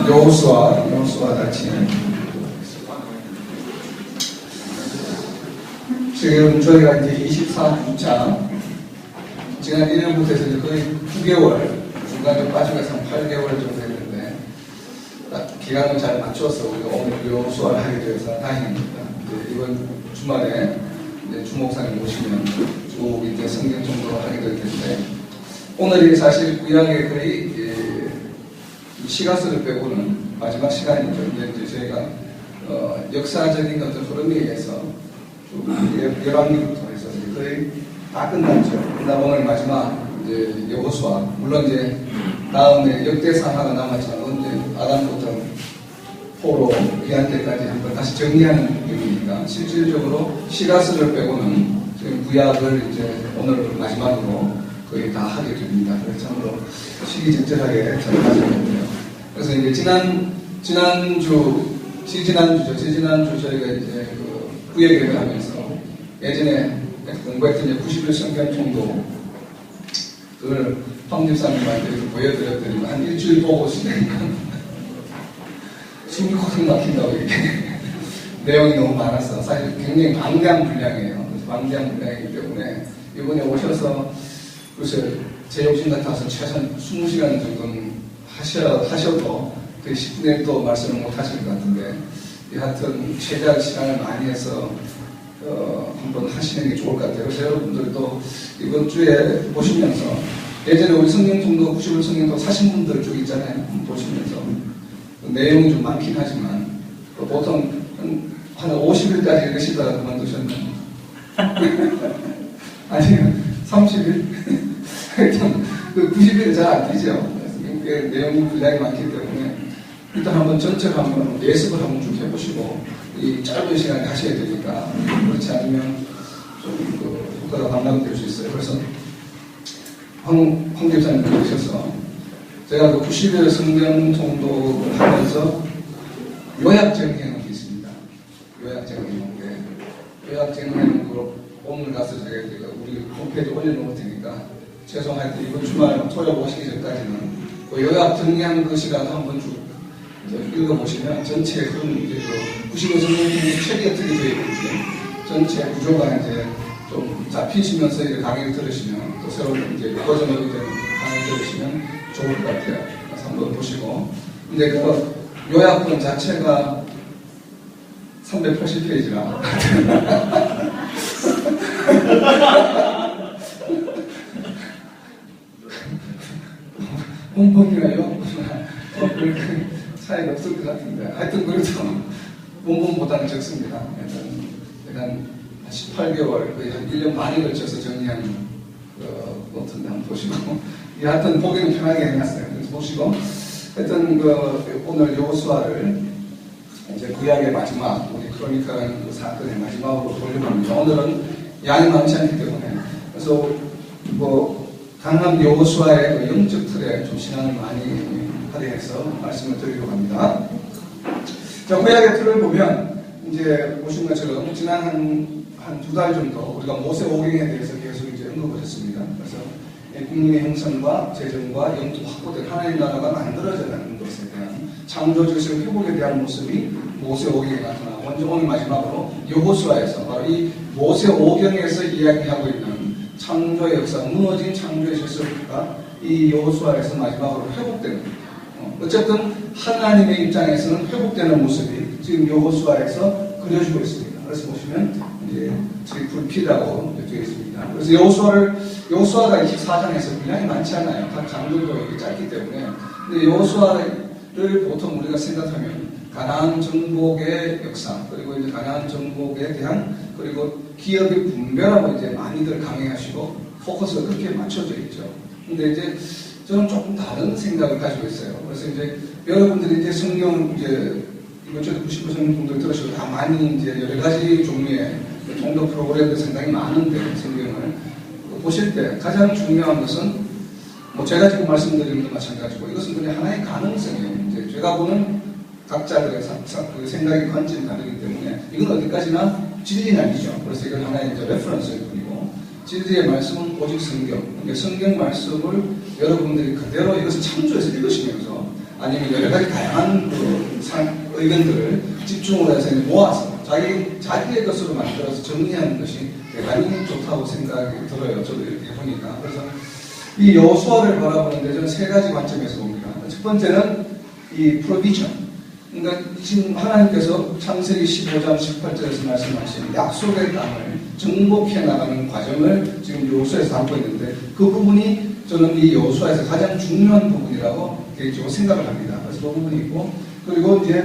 여호수아 다치는 지금 저희가 이제 24주차 지난 1년부터 해서 이제 거의 9개월 중간에 빠지고 해서 8개월 정도 했는데 기간을 잘 맞춰서 우리가 오늘 여호수아를 하게 되어서 다행입니다. 이번 주말에 주목사님 모시면 쭉 이제 성경 정도로 하게 될 텐데 오늘이 사실 구약의 거의 시가서를 빼고는 마지막 시간이죠. 이제 저희가 역사적인 어떤 흐름에 의해서 열왕기부터 해서 거의 다 끝났죠. 끝나고 오늘 마지막 이제 여호수아, 물론 이제 다음에 역대사 하나가 남았지만 언제 아담부터 포로 귀한 때까지 한번 다시 정리하는 의미니까 실질적으로 시가서를 빼고는 지금 구약을 이제 오늘 마지막으로 거의 다 하게 됩니다. 그래서 참으로 시기적절하게 잘 맞았는데요. 그래서 이제 지난주 저희가 이제 그 구약을 하면서 예전에 공부했던 이제 90일 성경 통도 그걸 황집사님한테 보여드렸더니 한 일주일 보고 있으니까 숨이 확 막힌다고 이렇게 내용이 너무 많아서 사실 굉장히 방대한 분량이기 때문에 이번에 오셔서 글쎄 제 욕심 같아서 최소한 20시간 정도는 하셔도 그 10분에 또 말씀을 못 하실 것 같은데 하여튼 최대한 시간을 많이 해서 한번 하시는 게 좋을 것 같아요. 그래서 여러분들도 이번 주에 보시면서 예전에 우리 성경통도 90일 성경통 사신 분들 쭉 있잖아요. 보시면서 내용이 좀 많긴 하지만 보통 한 50일까지 읽으시다가 그만두셨나요? 아니면 30일? 하여튼 그 90일이 잘 안 되죠. 내용이 분량이 많기 때문에 일단 한번 전체를 한번 예습을 한번 쭉 해보시고 이 짧은 시간에 하셔야 되니까 그렇지 않으면 좀 그 효과가 감당될 수 있어요. 그래서 황 집사님 오셔서 제가 그 90일 성경 통독을 하면서 요약 정리해놓은 게 있습니다. 요약 정리해놓은 게 요약 정리해놓은 거 오늘 가서 제가 우리 홈페이지 올려놓을 테니까 죄송할 때 이번 주말 토요일 오시기 전까지는 그 요약 정리한 그 시간 한번 쭉 읽어보시면 전체 흐름 이제 그 90일 성경 통독 책이 어떻게 되어 있는지 전체 구조가 이제 좀 잡히시면서 이제 강의를 들으시면 또 새로운 이제 버전으로 된 강의를 들으시면 좋을 것 같아요. 그래서 한번 보시고. 근데 그 요약본 자체가 380페이지라. 본본이나 요약본이나 그렇게 차이가 없을 것 같은데. 하여튼 그래도 본본보다는 적습니다. 약간 18개월, 거의 한 1년 반에 걸쳐서 정리한 노트인데 한번 보시고. 하여튼 보기는 편하게 해놨어요. 그래서 보시고. 하여튼 오늘 여호수아를 이제 구약의 마지막, 우리 크로니카라는 그 사건의 마지막으로 보려고 합니다. 오늘은 양이 많지 않기 때문에. 그래서 강한 여호수아의 그 영적 틀에 좀 시간을 많이 할애해서 말씀을 드리려고 합니다. 자, 구약의 틀을 보면 이제 보신 것처럼 지난 한 2달 정도 우리가 모세 오경에 대해서 계속 이제 언급을 했습니다. 그래서 국민의 형성과 재정과 영토 확보된 하나님 나라가 만들어져가는 것에 대한 창조적인 회복에 대한 모습이 모세 오경에 나타나고 오늘 마지막으로 여호수아에서 바로 이 모세 오경에서 이야기하고 있는 창조의 역사, 무너진 창조의 실수가 이 여호수아에서 마지막으로 회복되는 어쨌든 하나님의 입장에서는 회복되는 모습이 지금 여호수아에서 그려지고 있습니다. 그래서 보시면 이제 저희 불피라고 되어 있습니다. 그래서 여호수아가 24장에서 분량이 많지 않아요. 각 장들도 이렇게 짧기 때문에. 근데 여호수아를 보통 우리가 생각하면 가나안 정복의 역사, 그리고 이제 가나안 정복에 대한 그리고 기업의 분배라고 이제 많이들 강행하시고 포커스가 그렇게 맞춰져 있죠. 근데 이제 저는 조금 다른 생각을 가지고 있어요. 그래서 이제 여러분들이 이제 성경 이번 주에 90% 정도 들으시고 다 많이 이제 여러 가지 종류의 통독 프로그램도 상당히 많은데 성경을 보실 때 가장 중요한 것은 제가 지금 말씀드리는 것도 마찬가지고 이것은 그냥 하나의 가능성이에요. 이제 제가 보는 각자들의 그 생각의 관점이 다르기 때문에 이건 어디까지나 진리는 아니죠. 그래서 이건 하나의 이제 레퍼런스일 뿐이고 진리의 말씀은 오직 성경. 그러니까 성경 말씀을 여러분들이 그대로 이것을 참조해서 읽으시면서 아니면 여러 가지 다양한 의견들을 집중을 해서 모아서 자기의 것으로 만들어서 정리하는 것이 대단히 좋다고 생각이 들어요. 저도 이렇게 해보니까. 그래서 이 여호수아를 바라보는데 저는 세 가지 관점에서 봅니다. 첫 번째는 이 프로비전. 그러니까 지금 하나님께서 창세기 15장 18절에서 말씀하신 약속의 땅을 정복해 나가는 과정을 지금 여호수아에서 담고 있는데 그 부분이 저는 이 여호수아에서 가장 중요한 부분이라고 개인적으로 생각을 합니다. 그래서 그 부분이 있고 그리고 이제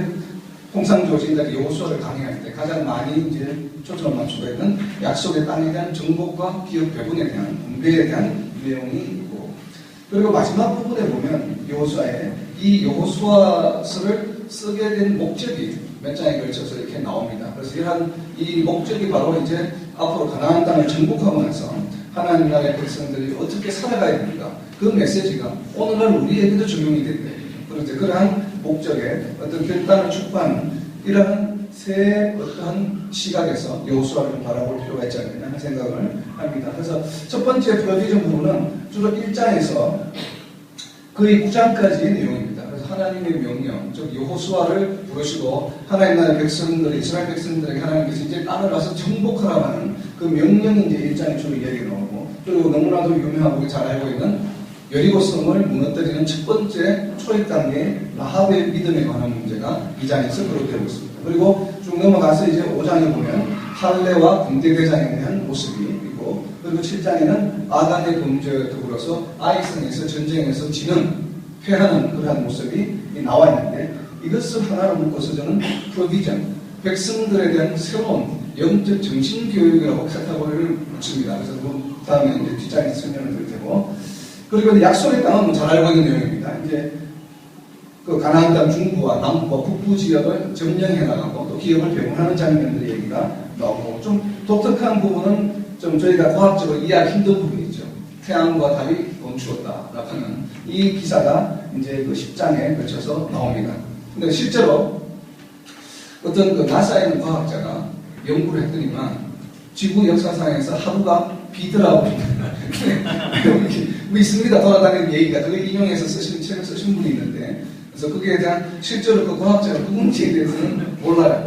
통상적으로 지금까지 여호수아를 강의할 때 가장 많이 이제 초점을 맞추고 있는 약속의 땅에 대한 정복과 기업 배분에 대한 분배에 대한 내용이 있고 그리고 마지막 부분에 보면 여호수아에 이 여호수아서를 쓰게 된 목적이 몇 장에 걸쳐서 이렇게 나옵니다. 그래서 이러한 이 목적이 바로 이제 앞으로 가나안 땅을 정복하고 나서 하나님 나라의 백성들이 어떻게 살아가야 됩니까? 그 메시지가 오늘날 우리에게도 적용이 된다. 그런데 그러한 목적에 어떤 결단을 촉구하는 이러한 새 어떠한 시각에서 여호수아를 바라볼 필요가 있지 않느냐 하는 생각을 합니다. 그래서 첫 번째 프로비전 부분은 주로 1장에서 거의 9장까지의 내용입니다. 그래서 하나님의 명령, 즉 여호수아를 부르시고 하나님 나라의 백성들이 이스라엘 백성들에게 하나님께서 이제 땅을 와서 정복하라고 하는 그 명령이 이제 1장에 주로 이야기 나오고 그리고 너무나도 유명하고 잘 알고 있는 여리고 성을 무너뜨리는 첫 번째 초입 단계 라합의 믿음에 관한 문제가 2장에서 거론되고 있습니다. 그리고 쭉 넘어가서 이제 5장에 보면 할례와 군대대장에 대한 모습이 있고 그리고 7장에는 아간의 범죄에 더불어서 아이성에서 전쟁에서 지는 패하는 그러한 모습이 나와 있는데 이것을 하나로 묶어서 저는 프로비전, 백성들에 대한 새로운 영적 정신교육이라고 카테고리를 붙입니다. 그래서 그 다음에 이제 뒷장에 설명을 드릴 테고 그리고 약속의 땅은 잘 알고 있는 내용입니다. 이제 그 가나안 땅 중부와 남부와 북부 지역을 점령해 나가고 또 기업을 배분하는 장면들의 얘기가 나오고 좀 독특한 부분은 좀 저희가 과학적으로 이해하기 힘든 부분이 있죠. 태양과 달이 멈추었다라고 하는 이 기사가 이제 그 10장에 걸쳐서 나옵니다. 근데 실제로 어떤 그 나사에 있는 과학자가 연구를 했더니만 지구 역사상에서 하루가 비더라고 뭐 있습니다. 돌아다니는 얘기가 그걸 인용해서 책을 쓰신 분이 있는데 그래서 거기에 대한 실제로 그 과학자가 그 문제에 대해서는 몰라요.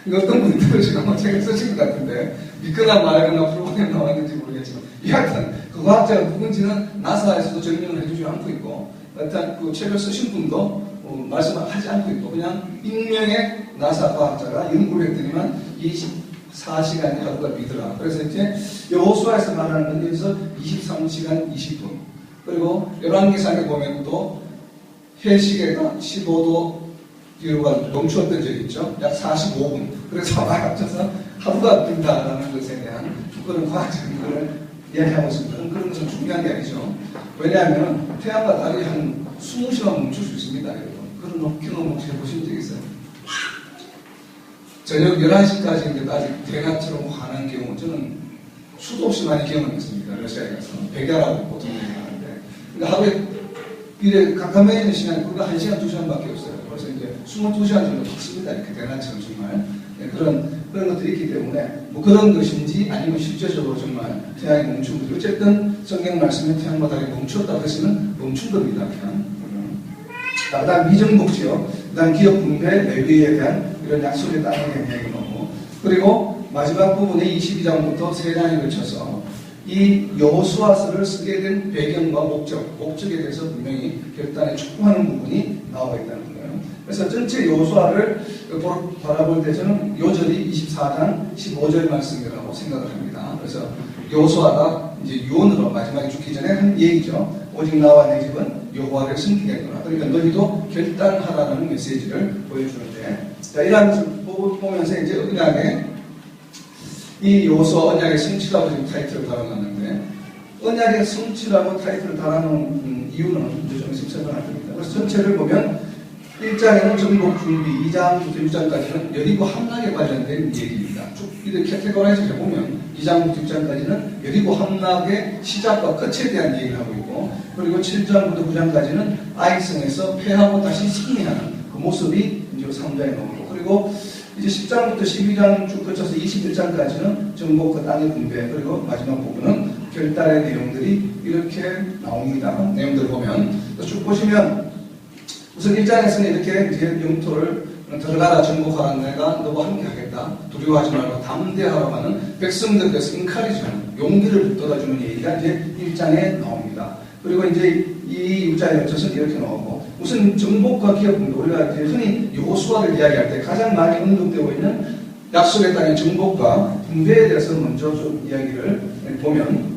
이거 어떤 분이 들으시고 책을 쓰신 것 같은데 믿거나 말거나 프로그램 나왔는지 모르겠지만 여하튼 그 과학자가 누군지는 나사에서도 증명을 해주지 않고 있고 일단 그 책을 쓰신 분도 말씀을 하지 않고 있고 그냥 익명의 나사 과학자가 연구를 했더니만 24시간이 하루가 비더라. 그래서 이제 여호수아에서 말하는 건 여기서 23시간 20분 그리고 열왕기상에 보면 또 해시계가 15도 뒤로가 멈추었던 적이 있죠. 약 45분. 그래서 막 합쳐서 하루가 빈다라는 것에 대한 그런 과학적인 것을 이야기하고 있습니다. 그런 것은 중요한 게 아니죠. 왜냐하면 태양과 달이 한 20시간 멈출 수 있습니다. 여러분. 그런 경험 혹시 해보신 적 있어요? 저녁 11시까지 아직 대낮처럼 환한 경우 저는 수도 없이 많이 경험했습니다. 러시아에 가서. 백야라고 보통 얘기하는데. 그러니까 하루에 이래 가까워지는 시간이 그거 1시간, 2시간밖에 없어요. 그래서 이제 22시간 정도 박습니다. 이렇게 대낮처럼 정말. 네, 그런 것들이 있기 때문에 뭐 그런 것인지 아니면 실제적으로 정말 태양이 멈춘 것이 어쨌든 성경 말씀에 태양과 달이 멈추었다고 했으면 멈춘 겁니다. 그냥. 그 다음 미정복지요. 그 다음 기업 분배, 레위에 대한 이런 약속의 땅에 대한 이야기 나오고 그리고 마지막 부분에 22장부터 3장에 걸쳐서 이 여호수아서를 쓰게 된 배경과 목적에 대해서 분명히 결단에 촉구하는 부분이 나오고 있다는 거예요. 그래서 전체 여호수아를 바라볼 때 저는 요절이 24장 15절 말씀이라고 생각을 합니다. 그래서 여호수아가 이제 유언으로 마지막에 죽기 전에 한 얘기죠. 오직 나와 내 집은 여호와를 섬기겠노라. 그러니까 너희도 결단하라는 메시지를 보여주는데 자, 이러한 것을 보면서 이제 은약에 이 여호수아 언약의 성취라고 지금 타이틀을 달아놨는데 언약의 성취라고 타이틀을 달아놓은 이유는 이제 좀 있으면 설명할 겁니다. 그래서 전체를 보면 1장에는 정복 준비, 2장부터 6장까지는 여리고 함락에 관련된 얘기입니다. 쭉 이렇게 캐테고라이즈 해보면 2장부터 6장까지는 여리고 함락의 시작과 끝에 대한 얘기를 하고 있고 그리고 7장부터 9장까지는 아이성에서 패하고 다시 승리하는 그 모습이 이제 3장에 나오고 그리고 이제 10장부터 12장 쭉 거쳐서 21장까지는 정복과 땅의 분배 그리고 마지막 부분은 결단의 내용들이 이렇게 나옵니다. 내용들 보면 쭉 보시면 우선 1장에서는 이렇게 이제 영토를 들어가라 정복하라 내가 너와 함께 하겠다. 두려워하지 말고 담대하라고 하는 백성들께서 인카리지하는 용기를 북돋아주는 얘기가 이제 1장에 나옵니다. 그리고 이제 이 6장에 걸쳐서 이렇게 나오고 우선 정복과 기업 분도 우리가 이제 흔히 여호수아를 이야기할 때 가장 많이 언급되고 있는 약속의 땅의 정복과 분배에 대해서 먼저 좀 이야기를 보면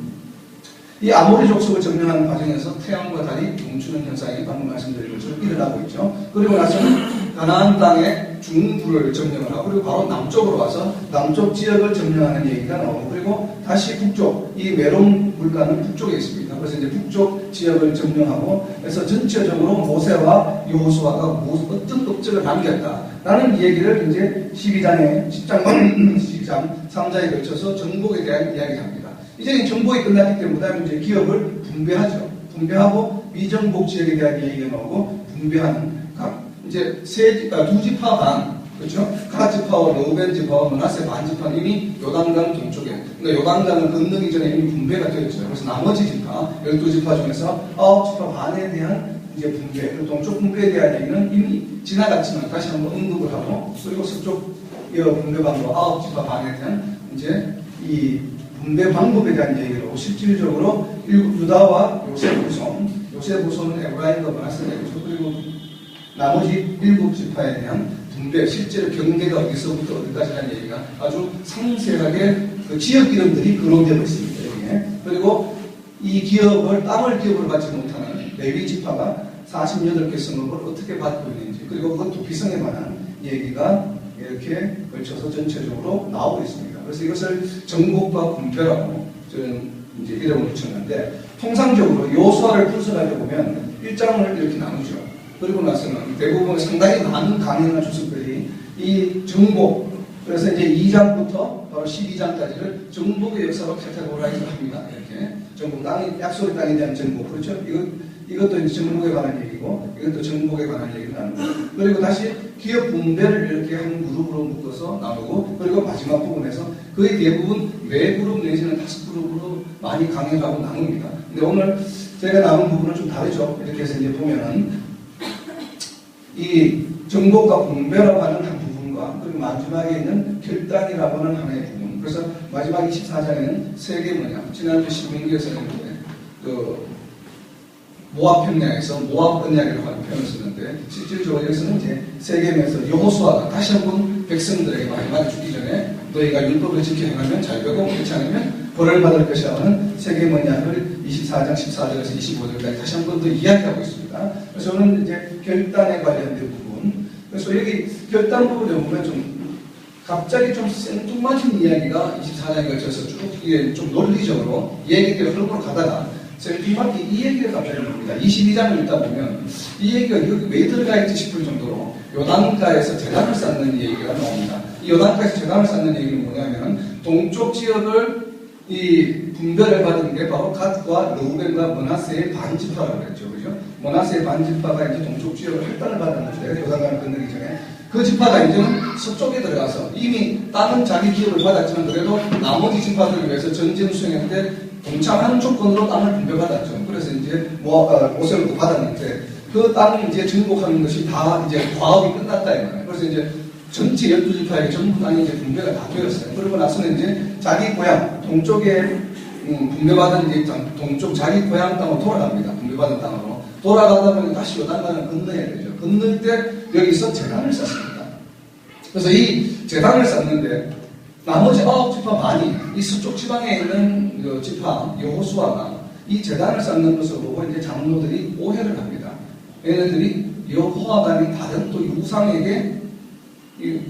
이 아모리 족속을 점령하는 과정에서 태양과 달이 멈추는 현상이 방금 말씀드린 것처럼 일어나고 있죠. 그리고 나서는 가나안 땅의 중부를 점령을 하고 그리고 바로 남쪽으로 와서 남쪽 지역을 점령하는 얘기가 나오고 그리고 다시 북쪽 이 메론 물가는 북쪽에 있습니다. 그래서 이제 북쪽 지역을 점령하고 그래서 전체적으로 모세와 여호수아가 어떤 업적을 남겼다라는 얘기를 이제 12장 3장에 걸쳐서 정복에 대한 이야기를 합니다. 이제 정복이 끝났기 때문에 그다음에 이제 기업을 분배하죠. 분배하고 미정복 지역에 대한 얘기가 나오고 분배하는 이제 두 지파 반 그렇죠? 갓 지파와 르우벤 지파와 므낫세 반 지파는 이미 요단강 동쪽에 그러니까 요단강을 건너기 전에 이미 분배가 되었죠. 그래서 나머지 지파 12지파 중에서 9지파 반에 대한 이제 분배 그리고 동쪽 분배에 대한 얘기는 이미 지나갔지만 다시 한번 언급을 하고 그리고 서쪽 분배 방법 9지파 반에 대한 이제 이 분배 방법에 대한 얘기를 하고 실질적으로 유다와 요셉 후손은 에브라임과 므낫세가 있죠. 그리고 나머지 7지파에 대한 분배, 실제로 경계가 어디서부터 어디까지라는 얘기가 아주 상세하게 그 지역 이름들이 거론되고 있습니다. 여기에. 그리고 이 땅을 기업을 받지 못하는 레위 지파가 48개 성읍을 어떻게 받고 있는지 그리고 그것도 비성에 관한 얘기가 이렇게 걸쳐서 전체적으로 나오고 있습니다. 그래서 이것을 정복과 분배라고 저는 이제 이름을 붙였는데 통상적으로 요수아를 분석하려 보면 1장을 이렇게 나누죠. 그리고 나서는 대부분 상당히 많은 강연한 주석들이 이 정복, 그래서 이제 2장부터 바로 12장까지를 정복의 역사로 카테고라이즈를 합니다. 이렇게 정복, 약속의 땅에 대한 정복, 그렇죠? 이것도 이제 정복에 관한 얘기고, 이것도 정복에 관한 얘기를 나누고, 그리고 다시 기업 분배를 이렇게 한 그룹으로 묶어서 나누고, 그리고 마지막 부분에서 거의 대부분 4그룹 내지는 5그룹으로 많이 강연하고 나눕니다. 근데 오늘 제가 나눈 부분은 좀 다르죠. 이렇게 해서 이제 보면은 이 정복과 분배라고 하는 한 부분과 그리고 마지막에 있는 결단이라고 하는 하나의 부분. 그래서 마지막 24장에는 세계 뭐냐. 지난주 신명기에서는 그 모압 평야에서 모압 언약이라고 하는 표현을 쓰는데 실질적으로 여기서는 이제 세계면에서 여호수아가 다시 한번 백성들에게 마지막에 죽기 전에 너희가 율법을 지켜 행하면 잘 되고 그렇지 않으면 벌을 받을 것이라고 하는 세계 언약을 24장 14절에서 25절까지 다시 한 번 더 이야기하고 있습니다. 그래서 저는 이제 결단에 관련된 부분. 그래서 여기 결단 부분에 보면 좀 갑자기 좀 생뚱맞은 이야기가 24장에 걸쳐서 쭉 이게 좀 논리적으로 얘기가 흐름으로 가다가 생뚱맞게 이 얘기가 갑자기 나옵니다. 22장을 읽다 보면 이 얘기가 여기 왜 들어가 있지 싶을 정도로 요단가에서 제단을 쌓는 얘기가 나옵니다. 이 요단가에서 제단을 쌓는 얘기는 뭐냐면 동쪽 지역을 이 분배를 받은 게 바로 갓과 르우벤과 므낫세의 반지파라고 그랬죠. 그죠? 므낫세의 반지파가 이제 동쪽 지역을 할당을 받았는데 요단강을 건너기 전에 그 지파가 이제는 서쪽에 들어가서 이미 다른 자기 기업을 받았지만 그래도 나머지 지파들을 위해서 전쟁 수행할 때 동참하는 조건으로 땅을 분배받았죠. 그래서 이제 모세를 받았는데 그 땅을 이제 정복하는 것이 다 이제 과업이 끝났다 이거예요. 그래서 이제 전체 12지파에게 전부 땅이 이제 분배가 다 되었어요. 그리고 나서는 이제 자기 고향, 동쪽에 분배받은 이제 동쪽 자기 고향 땅으로 돌아갑니다. 분배받은 땅으로. 돌아가다 보니 다시 요단강을 건너야 되죠. 건널 때 여기서 제단을 쌓습니다. 그래서 이 제단을 쌓는데 나머지 9지파 많이 이 서쪽 지방에 있는 그 지파 여호수아가 이 제단을 쌓는 것을 보고 이제 장로들이 오해를 합니다. 얘네들이 여호와가 다른 또 우상에게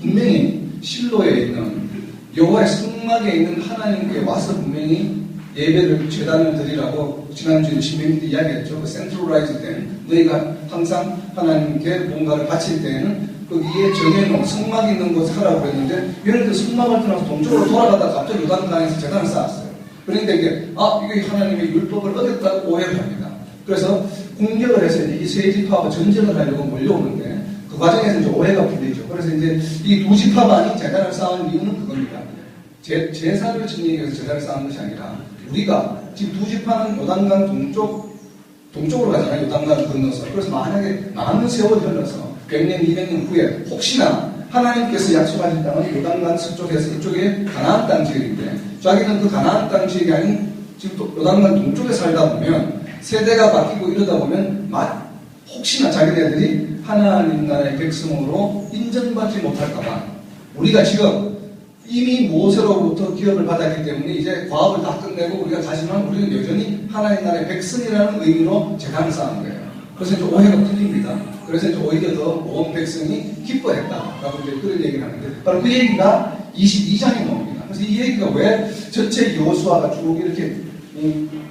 분명히 실로에 있는 여호와의 성막에 있는 하나님께 와서 분명히 예배를 제단을 드리라고 지난주에 신명기 때 이야기했죠. 센트럴라이즈 된 너희가 항상 하나님께 뭔가를 바칠 때에는 거기에 정해놓은 성막이 있는 곳에 하라고 그랬는데 얘네들 성막을 떠나서 동쪽으로 돌아가다가 갑자기 요단강에서 제단을 쌓았어요. 그런데 이게 하나님의 율법을 어겼다고 오해를 합니다. 그래서 공격을 해서 이제 이 세 지파하고 전쟁을 하려고 몰려오는데 그 과정에서 이제 오해가 풀리죠. 그래서 이제 이 두 지파만이 제단을 쌓은 이유는 그겁니다. 제사를 지내기 위해서 제단을 쌓은 것이 아니라 우리가 지금 두 지파는 요단강 동쪽으로 가잖아요. 요단강을 건너서. 그래서 만약에 많은 세월이 흘러서 100년, 200년 후에 혹시나 하나님께서 약속하신 땅은 요단강 서쪽에서 이쪽에 가나안 땅 지역인데 자기는 그 가나안 땅 지역이 아닌 지금 또 요단강 동쪽에 살다 보면 세대가 바뀌고 이러다 보면 혹시나 자기네들이 하나님 나라의 백성으로 인정받지 못할까봐 우리가 지금 이미 모세로부터 기업을 받았기 때문에 이제 과업을 다 끝내고 우리가 가지만 우리는 여전히 하나님 나라의 백성이라는 의미로 재단을 쌓은 거예요. 그래서 이제 오해가 풀립니다. 그래서 이제 오히려 더 온 백성이 기뻐했다라고 이제 그런 얘기를 하는데 바로 그 얘기가 22장에 나옵니다. 그래서 이 얘기가 왜 전체 여호수아가 쭉 이렇게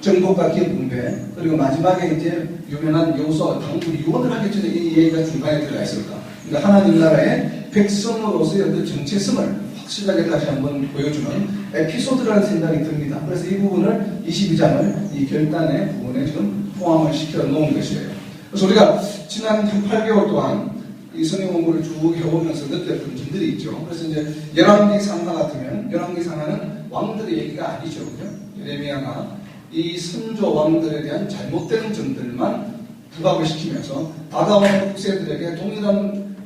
정복과 기업 분배 그리고 마지막에 이제 유명한 여호수아 당군 유언을 하기 전에 이 얘기가 중간에 들어가 있을까? 그러니까 하나님 나라의 백성으로서의 어떤 정체성을 확실하게 다시 한번 보여주는 에피소드라는 생각이 듭니다. 그래서 이 부분을 22장을 이 결단의 부분에 좀 포함을 시켜 놓은 것이에요. 그래서 우리가 지난 한 8개월 동안 이 성경 공부를 쭉 해오면서 느꼈던 점들이 있죠. 그래서 이제 열왕기 상하 같으면 열왕기 상하는 왕들의 얘기가 아니죠. 그죠? 예레미야가 이 선조 왕들에 대한 잘못된 점들만 부각을 시키면서 다가오는 국세들에게 동일한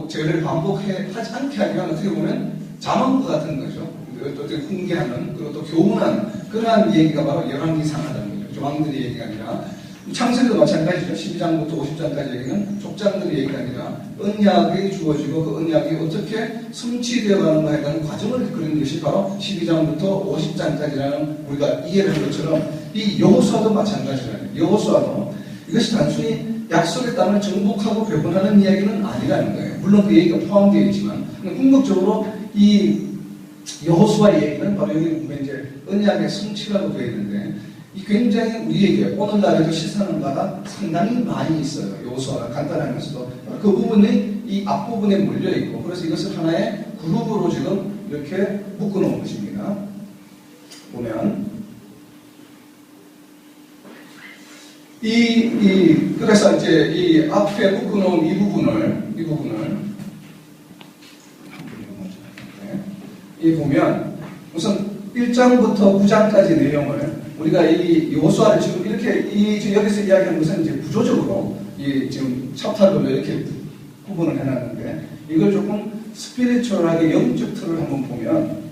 죄를 반복하지 않게 하면 어떻게 보면 자문과 같은 거죠. 어떻게 훈계하는 그리고 또 교훈한 그러한 얘기가 바로 열왕기 상하라는 거죠. 왕들의 얘기가 아니라 창세기도 마찬가지죠. 12장부터 50장까지 얘기는 족장들의 얘기가 아니라 언약이 주어지고 그 언약이 어떻게 성취되어 가는가에 대한 과정을 그리는 것이 바로 12장부터 50장까지라는 우리가 이해를 한 것처럼 이 여호수아도 마찬가지라는 여호수아도 이것이 단순히 약속의 땅을 정복하고 배분하는 이야기는 아니라는 거예요. 물론 그 얘기가 포함되어 있지만 궁극적으로 이 여호수아 얘기는 바로 여기 보면 이제 언약의 성취라고 되어 있는데 이 굉장히 우리에게 오늘날에도 시사하는 바가 상당히 많이 있어요. 여호수아가 간단하면서도 그 부분이 이 앞부분에 몰려있고 그래서 이것을 하나의 그룹으로 지금 이렇게 묶어놓은 것입니다. 보면 그래서 이제 이 앞에 묶어놓은 이 부분을 보면 우선 1장부터 9장까지 내용을 우리가 이 여호수아를 지금 이렇게 지금 여기서 이야기하는 것은 이제 구조적으로 지금 챕터별로 이렇게 구분을 해놨는데 이걸 조금 스피리추얼하게 영적 틀을 한번 보면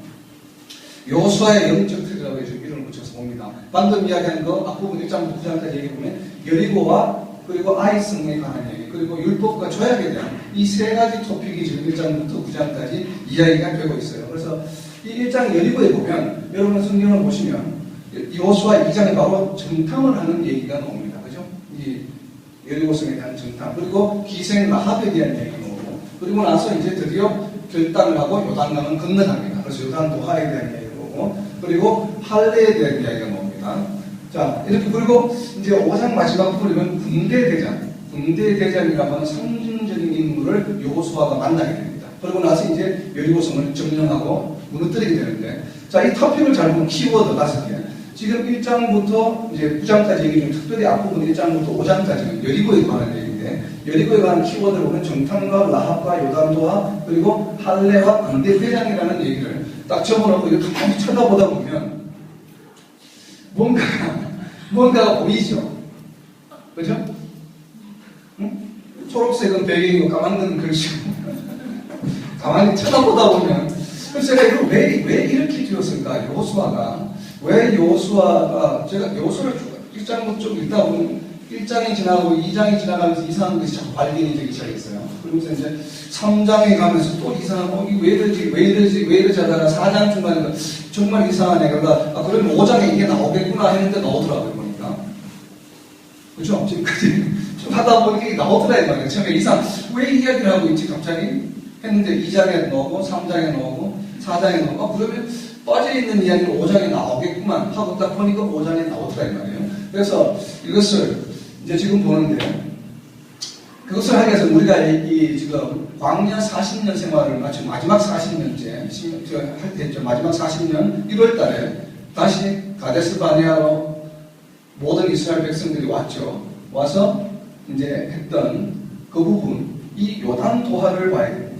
여호수아의 영적 틀이라고 해서 이름을 붙여서 봅니다. 방금 이야기한 거 앞부분 1장부터 9장까지 얘기 보면 여리고와 그리고 아이 성에 관한 얘기 그리고 율법과 조약에 대한 이 세 가지 토픽이 지금 1장부터 9장까지 이야기가 되고 있어요. 그래서 이 1장 여리고에 보면 여러분 성경을 보시면 여호수아 2장에 바로 정탐을 하는 얘기가 나옵니다. 그죠? 이 여리고성에 대한 정탐 그리고 기생 라합에 대한 얘기가 나오고 그리고 나서 이제 드디어 결단을 하고 요단강을 건너갑니다. 그래서 요단 도하에 대한 얘기가 나오고 그리고 할례에 대한 이야기가 나옵니다. 자 이렇게 그리고 이제 5장 마지막 부분은 군대 대장이라고 하는 상징적인 인물을 여호수아가 만나게 됩니다. 그리고 나서 이제 여리고성을 점령하고 무너뜨리게 되는데 자 이 토픽을 잘 보면 키워드 5개 지금 1장부터 이제 9장까지 얘기 중 특별히 앞부분 1장부터 5장까지는 여리고에 관한 얘기인데 여리고에 관한 키워드를 보면 정탐과 라합과 요단도와 그리고 할례와 군대 대장이라는 얘기를 딱 적어놓고 이렇게 가만히 쳐다보다 보면 뭔가가 보이죠? 그죠? 응? 초록색은 배경이고 까만 건 글씨고 가만히 쳐다보다 보면 그래서 제가 이걸 왜 이렇게 지었을까? 왜 여호수아가 제가 여호수아를 1장부터 좀 읽다 보면 1장이 지나고 2장이 지나가면서 이상한 것이 자꾸 발견이 되기 시작했어요. 그러면서 이제 3장에 가면서 또 이상한 이게 왜 이러지 하다가 4장 중간에 정말 이상하네. 그러다 그러면 5장에 이게 나오겠구나 했는데 나오더라고요. 보니까 그렇죠? 지금까지 좀 하다 보니까 이게 나오더라 이 말이에요. 처음에 왜 이야기를 하고 있지 갑자기 했는데 2장에 나오고 3장에 나오고 4장에 나오고 그러면 빠져있는 이야기는 5장에 나오겠구만 하고 딱 보니까 5장에 나오더라 이 말이에요. 그래서 이것을 이제 지금 보는데 그것을 하기 위해서 우리가 지금 광야 40년 생활을 마치고 마지막 40년째 할 때죠. 마지막 40년 1월 달에 다시 가데스 바네아로 모든 이스라엘 백성들이 왔죠. 와서 이제 했던 그 부분 이 요단 도하를 봐야 됩니다.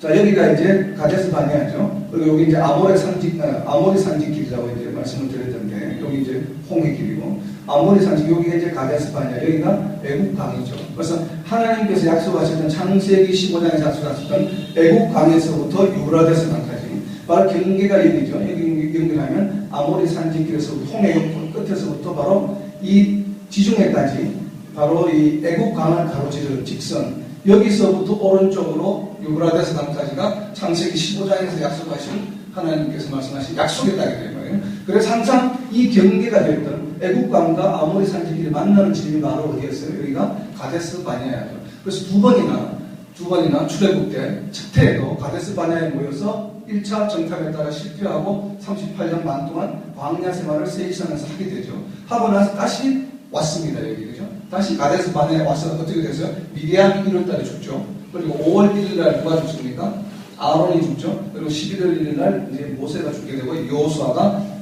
자, 여기가 이제 가데스 바네아죠. 그리고 여기 이제 아모리 산지길이라고 이제 말씀을 드렸던데, 여기 이제 홍해 길이고, 아모리 산지, 여기가 이제 가데스 바네아, 여기가 애국 강이죠. 그래서 하나님께서 약속하셨던 창세기 15장에서 약속하셨던 애국 강에서부터 유브라데스 강까지 바로 경계가 여기죠. 여기 연결하면 아모리 산지길에서 홍해 끝에서부터 바로 이 지중해까지 바로 이 애국 강을 가로지르는 직선, 여기서부터 오른쪽으로 유브라데스 강까지가 창세기 15장에서 약속하신 하나님께서 말씀하신 약속의 땅이 되는 거예요. 그래서 항상 이 경계가 됐던 애국강과 아모리 산지길이 만나는 지점이 바로 어디였어요? 여기가 가데스 바네아죠. 그래서 두 번이나 출애굽 때 첫 해에도 가데스 바네아에 모여서 1차 정탐에 따라 실패하고 38년 반 동안 광야 생활을 세이산에서 하게 되죠. 하고 나서 다시 왔습니다. 여기 그죠? 다시 가데스 바네아에 와서 어떻게 됐어요? 미디안이 1월달에 죽죠. 그리고 5월 1일날 누가 죽습니까? 아론이 죽죠. 그리고 11월 1일날 이제 모세가 죽게 되고 여호수아가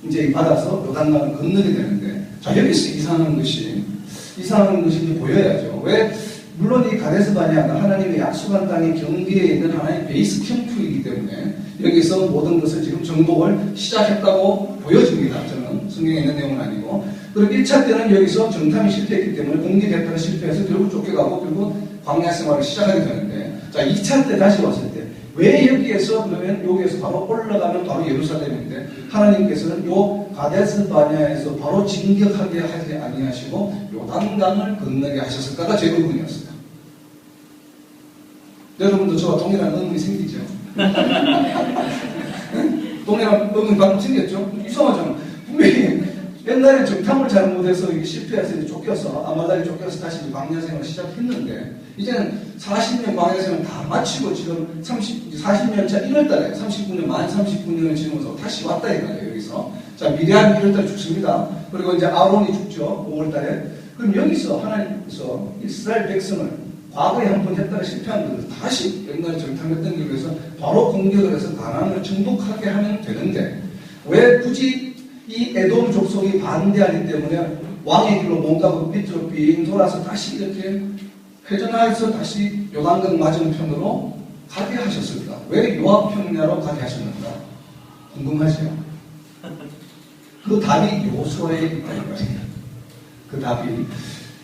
이제 받아서 요단강을 건너게 되는데, 자 여기서 이상한 것이 이제 보여야죠. 왜? 물론 이 가데스 바네아가 하나님의 약속한 땅의 경계에 있는 하나의 베이스 캠프이기 때문에 여기서 모든 것을 지금 정복을 시작했다고 보여집니다. 저는 성경에 있는 내용은 아니고. 그리고 1차 때는 여기서 정탐이 실패했기 때문에 공격했다가 실패해서 결국 쫓겨가고 결국 광야 생활을 시작하게 되는데, 자 2차 때 다시 왔을 때 왜 여기에서 그러면 여기에서 바로 올라가면 바로 예루살렘인데 하나님께서는 요 가데스 바네아에서 바로 진격하게 하지 아니하시고 요단강을 건너게 하셨을까가 제 의문이었어요. 여러분도 저와 동일한 의문이 생기죠? 동일한 의문이 방금 생겼죠? 이상하잖아. 분명히 옛날에 정탐을 잘못해서 실패해서 이제 쫓겨서 아말렉이 쫓겨서 다시 광야 생활을 시작했는데 이제는 40년 광야 생활을 다 마치고 지금 40년 차 1월달에 39년 만 39년을 지나면서 다시 왔다 이거예요. 여기서 자 미디안 1월달에 죽습니다. 그리고 이제 아론이 죽죠. 5월달에. 그럼 여기서 하나님께서 이스라엘 백성을 과거에 한 번 했다가 실패한 것을 다시 옛날에 정탐했던 길에서 바로 공격을 해서 가나안을 정복하게 하면 되는데 왜 굳이 이 에돔 족속이 반대하기 때문에 왕의 길로 뭔가 빛으로 빙 돌아서 다시 이렇게 회전해서 다시 요단강 맞은편으로 가게 하셨을까? 왜 요압 평야로 가게 하셨는가? 궁금하죠? 그 답이 요소에 있다는 거예요. 그 답이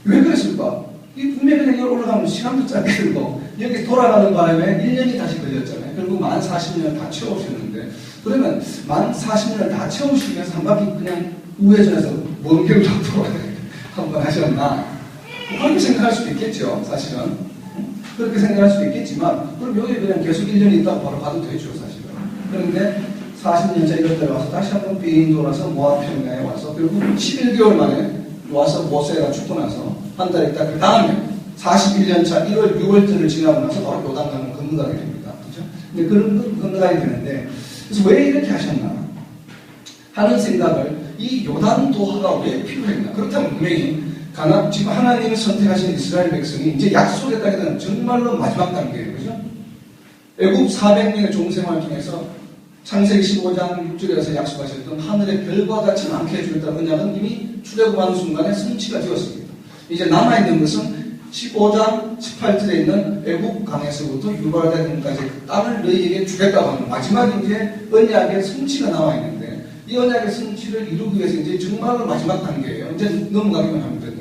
왜 그랬을까? 이 분명히 여기 올라가면 시간도 짧게 들고 여기 돌아가는 바람에 1년이 다시 걸렸잖아요. 결국 만 40년을 다 채우셨는데 그러면 만 40년을 다 채우시기 위해서 한 바퀴 그냥 우회전해서 먼 길로 돌아가야 한번 하셨나? 그렇게 생각할 수도 있겠죠. 사실은 그렇게 생각할 수도 있겠지만 그럼 여기 그냥 계속 1년이 있다고 바로 가도 되죠. 사실은. 그런데 40년차 이럴 때 와서 다시 한번 빙 돌아서 모압 평야에 와서 결국 11개월 만에 와서 모세가 죽고 나서 한 달 있다 그 다음에 41년차 1월 6월쯤을 지나고 나서 바로 요단강을 건너가게 됩니다. 그죠? 근데 그런 건너가게 되는데 그래서 왜 이렇게 하셨나 하는 생각을 이 요단 도하가 왜 필요했나? 그렇다면 분명히 지금 하나님이 선택하신 이스라엘 백성이 이제 약속의 땅에 대한 정말로 마지막 단계예요. 그죠? 애굽 400년의 종생활을 통해서 창세기 15장 6절에서 약속하셨던 하늘의 별과 같이 많게 해주겠다는 언약은 이미 출애굽하는 순간에 성취가 되었습니다. 이제 남아있는 것은 15장 18절에 있는 애굽 강에서부터 유발대까지 그 땅을 너희에게 주겠다고 하는 마지막 이제 언약의 성취가 남아있는데 이 언약의 성취를 이루기 위해서 이제 정말로 마지막 단계예요. 이제 넘어가기만 하면 된다.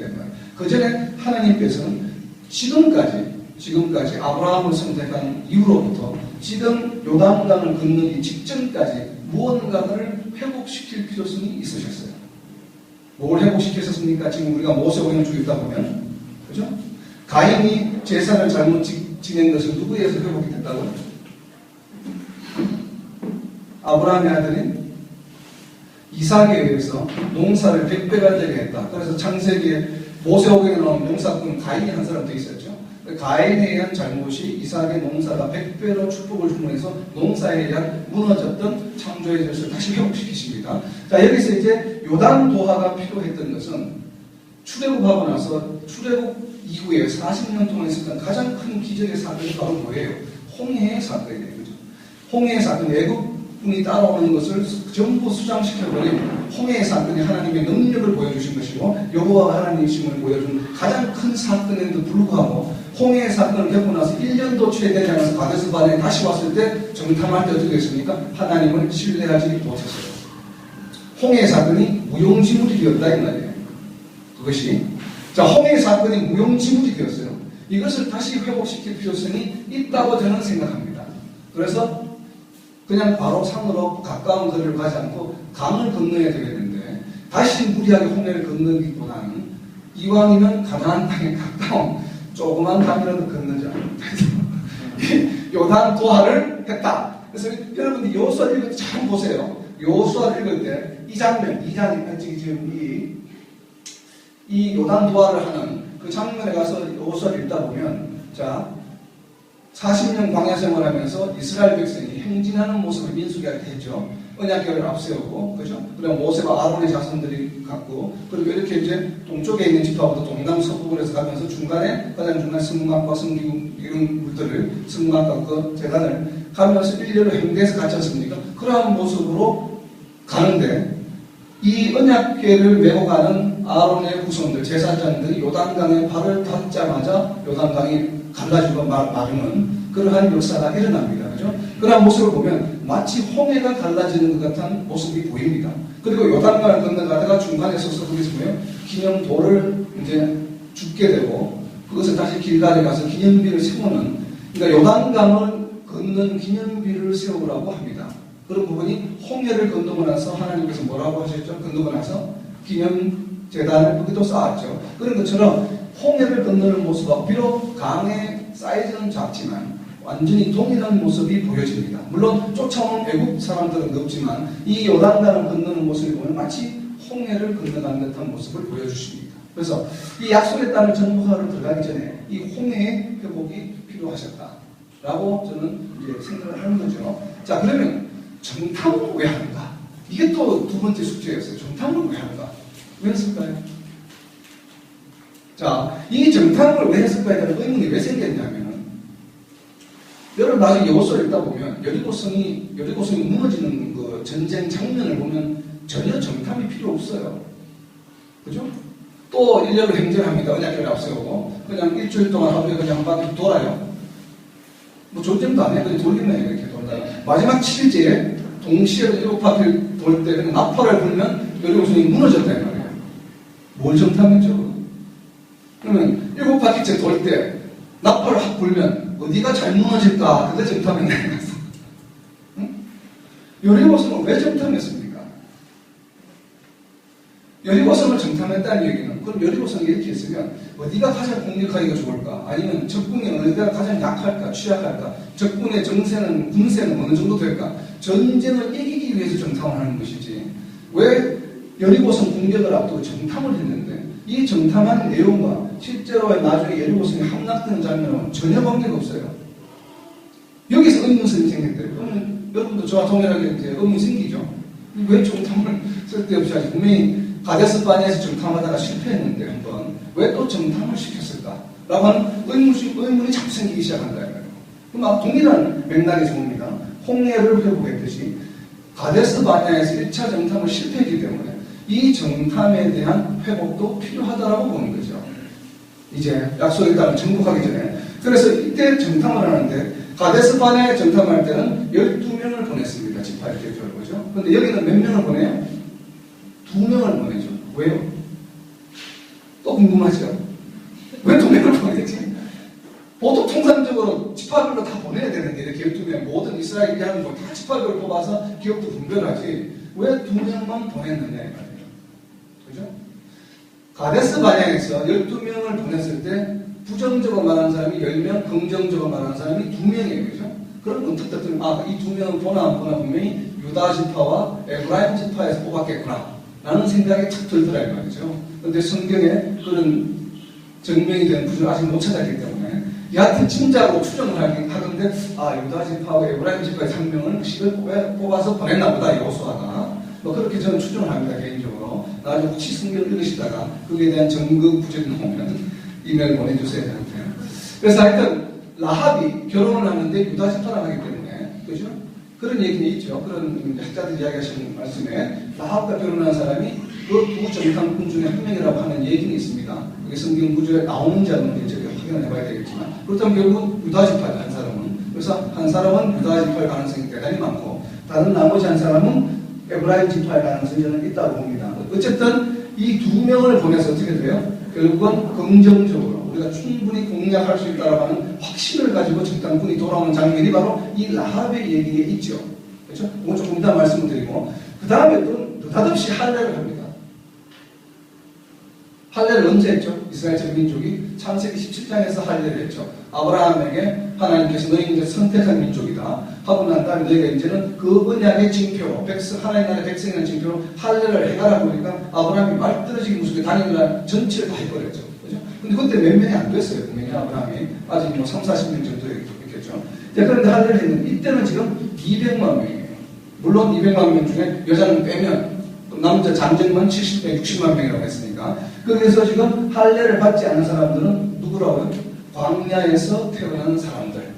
그 전에 하나님께서는 지금까지 아브라함을 선택한 이후로부터 지금 요단강을 건너기 직전까지 무언가를 회복시킬 필요성이 있으셨어요. 뭘 회복시켰습니까? 지금 우리가 모세오경을 쭉 읽다 보면 그죠? 가인이 제사를 잘못 지낸 것을 누구에 의해서 회복이 됐다고요? 아브라함의 아들인 이삭에 의해서 농사를 100배가 되게 했다. 그래서 창세기에 모세오경에 나오는 농사꾼 가인이 한 사람 더 있었죠. 가인에 의한 잘못이 이삭의 농사가 100배로 축복을 주문해서 농사에 의한 무너졌던 창조의 질서를 다시 회복시키십니다. 자, 여기서 이제 요단 도하가 필요했던 것은 출애굽하고 나서 출애굽 이후에 40년 동안 있었던 가장 큰 기적의 사건이 바로 뭐예요? 홍해의 사건이에요. 그죠? 홍해의 사건, 애국분이 따라오는 것을 전부 수장시켜버린 홍해의 사건이 하나님의 능력을 보여주신 것이고 여호와가 하나님이심을 보여준 가장 큰 사건에도 불구하고 홍해의 사건을 겪고 나서 1년도 채 되지 않아서 가데스 바네아에 다시 왔을 때 정탐할 때 어떻게 했습니까? 하나님을 신뢰하지 못했어요. 홍해의 사건이 무용지물이 되었다 이 말이에요. 그것이. 자, 홍해 사건이 무용지물이 되었어요. 이것을 다시 회복시킬 필요성이 있다고 저는 생각합니다. 그래서 그냥 바로 산으로 가까운 거리를 가지 않고 강을 건너야 되겠는데 다시 무리하게 홍해를 건너기보다는 이왕이면 가나안 땅에 가까운 조그만 강이라도 건너자. 요단 도하를 했다. 그래서 여러분들 여호수아 읽을 때 잘 보세요. 여호수아 읽을 때 이 장면, 지금 이 요단 도하를 하는 그 장면에 가서 여호수아 읽다 보면, 자, 40년 광야 생활하면서 이스라엘 백성이 행진하는 모습을 민수기한테 했죠. 언약궤를 앞세우고, 그죠? 그리고 모세와 아론의 자손들이 갔고, 그리고 이렇게 이제 동쪽에 있는 지파부터 동남서북으로 해서 가면서 중간에, 가장 중간에 성문학과 성기구 이런 물들을, 성문학과 그 재단을 가면서 일렬로 행대해서 갔지 않습니까? 그러한 모습으로 가는데, 이 언약궤를 메고 가는 아론의 후손들, 제사장들이 요단강에 발을 닿자마자 요단강이 갈라지고 마르는 그러한 역사가 일어납니다. 그죠? 그러한 모습을 보면 마치 홍해가 갈라지는 것 같은 모습이 보입니다. 그리고 요단강을 건너가다가 중간에 서서 거기서 뭐예요? 기념돌을 이제 죽게 되고 그것을 다시 길가에 가서 기념비를 세우는, 그러니까 요단강을 걷는 기념비를 세우라고 합니다. 그런 부분이 홍해를 건너고 나서 하나님께서 뭐라고 하셨죠? 건너고 나서 기념재단을 거기도 쌓았죠. 그런 것처럼 홍해를 건너는 모습과 비록 강의 사이즈는 작지만 완전히 동일한 모습이 보여집니다. 물론 쫓아오는 애국 사람들은 없지만 이 요단강을 건너는 모습을 보면 마치 홍해를 건너가는 듯한 모습을 보여주십니다. 그래서 이 약속의 땅을 정복하러 들어가기 전에 이 홍해의 회복이 필요하셨다라고 저는 이제 생각을 하는 거죠. 자, 그러면 정탐을 왜 하는가? 이게 또 두 번째 숙제였어요. 정탐을 왜 하는가? 왜 했을까요? 자, 이 정탐을 왜 했을까에 대한 의문이 왜 생겼냐면, 여러분 나중에 여호수아 읽다 보면 여리고성이 무너지는 그 전쟁 장면을 보면 전혀 정탐이 필요 없어요. 그죠? 또 일렬로 행진합니다. 언약궤를 앞세우고 그냥 일주일 동안 하루에 그냥 한 바퀴 돌아요. 뭐 전쟁도 안 해. 그냥 돌기만 해요. 이렇게 돌다. 마지막 7일째에 동시에 7바퀴를 돌 때 그냥 나팔을 불면 여리고성이 무너졌다는 말이에요. 뭘 정탐했죠? 그러면 7바퀴째 돌 때 나팔을 확 불면 어디가 잘 무너질까? 그거 정탐했나요? 응? 여리고성을 왜 정탐했습니까? 여리고성을 정탐했다는 얘기는, 그럼 여리고성이 이렇게 있으면 어디가 가장 공격하기가 좋을까? 아니면 적군이 어디가 가장 약할까? 취약할까? 적군의 정세는, 군세는 어느 정도 될까? 전쟁을 이기기 위해서 정탐을 하는 것이지, 왜 여리고성 공격을 앞두고 정탐을 했는데 이 정탐한 내용과 실제로 나중에 여리고성이 함락되는 장면은 전혀 관계가 없어요. 여기서 의문점이 생겼대요. 그러면 여러분도 저와 동일하게 이제 의문이 생기죠. 왜 정탐을 쓸데없이 하지? 분명히 가데스 바네아에서 정탐하다가 실패했는데 한번 왜 또 정탐을 시켰을까? 라고 하는 의문이 자꾸 생기기 시작한다. 그럼 동일한 맥락에서 봅니다. 홍해를 회복했듯이 가데스 바네아에서 1차 정탐을 실패했기 때문에 이 정탐에 대한 회복도 필요하다라고 보는 거죠. 이제 약속의 땅을 정복하기 전에. 그래서 이때 정탐을 하는데 가데스 바네아에 정탐할 때는 12명을 보냈습니다. 지파 이렇게 보죠. 그런데 여기는 몇 명을 보내요? 2명을 보내죠. 왜요? 또 궁금하죠? 왜 2명을 보내지? 보통 통상적으로 지파별로 다 보내야 되는데 이렇게 12명 모든 이스라엘이 하는 거 다 지파별로 뽑아서 기업도 분별하지 왜 2명만 보냈느냐 이 말이에요. 그죠? 가데스 바네아에서 12명을 보냈을 때 부정적으로 말하는 사람이 10명, 긍정적으로 말하는 사람이 2명이에요. 그죠? 그럼 언뜻 들으면 이 2명은 보나 안 보나 분명히 유다 지파와 에브라임 지파에서 뽑았겠구나 라는 생각이 탁 들더라 이 말이죠. 그런데 성경에 그런 증명이 된 구조를 아직 못 찾았기 때문에 여하튼 짐작으로 추정을 하던데 유다 지파와 에브라임 지파의 3명을 10을 뽑아서 보냈나 보다 여호수아가 뭐 그렇게 저는 추정을 합니다. 개인적으로. 나중에 혹시 성경을 읽으시다가 거기에 대한 증거 부정이 나오면 이메일 보내주세요. 저한테. 그래서 하여튼 라합이 결혼을 하는데 유다 지파라 하기 때문에 그죠? 그런 얘기는 있죠. 그런 학자들이 이야기하시는 말씀에 라합과 결혼한 사람이 그 두 정탐꾼 중에 한 명이라고 하는 얘기는 있습니다. 그게 성경 구조에 나오는지 안 나오는지 확인을 해봐야 되겠지만 그렇다면 결국 유다 지파죠. 한 사람은. 그래서 한 사람은 유다 지파의 가능성이 대단히 많고 다른 나머지 한 사람은 에브라임 지파의 가능성이 저는 있다고 봅니다. 어쨌든 이 두 명을 보내서 어떻게 돼요? 결국은 긍정적으로 우리가 충분히 공략할 수 있다고 하는 확신을 가지고 적당군이 돌아오는 장면이 바로 이 라합의 얘기에 있죠. 그렇죠? 그건 조금 이따 말씀을 드리고, 그 다음에 또 느닷없이 할례를 합니다. 할례를 언제 했죠? 이스라엘 전 민족이 창세기 17장에서 할례를 했죠. 아브라함에게 하나님께서 너희 이제 선택한 민족이다 하고 난 다음에 너희가 이제는 그 언약의 징표로 하나님 나라의 백성이라는 징표로 할례를 해가라 보니까 아브라함이 말떨어지기 무섭게 당일날 전체를 다 해버렸죠. 그죠? 근데 그때 몇 명이 안 됐어요. 분명히 아브라함이 아직 뭐 3, 40명 정도 있겠죠. 그런데 할례를 했는데 이때는 지금 200만 명이에요. 물론 200만 명 중에 여자는 빼면 남자 잠정만 70명, 60만 명이라고 했으니까. 그래서 지금 할례를 받지 않은 사람들은 누구라고요? 광야에서 태어난 사람들.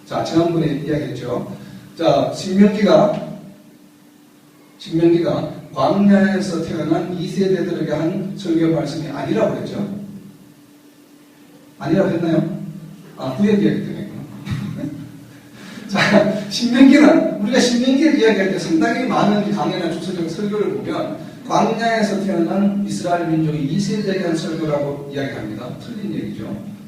자, 지난번에 이야기했죠. 자, 신명기가 광야에서 태어난 2세대들에게 한 설교 말씀이 아니라고 했죠. 아니라고 했나요? 아, 구약 이야기 때문에. 자, 신명기는 우리가 신명기를 이야기할 때 상당히 많은 강연이나 주서적 설교를 보면 광야에서 태어난 이스라엘 민족이 2세대에 대한 설교라고 이야기합니다. 틀린 얘기죠.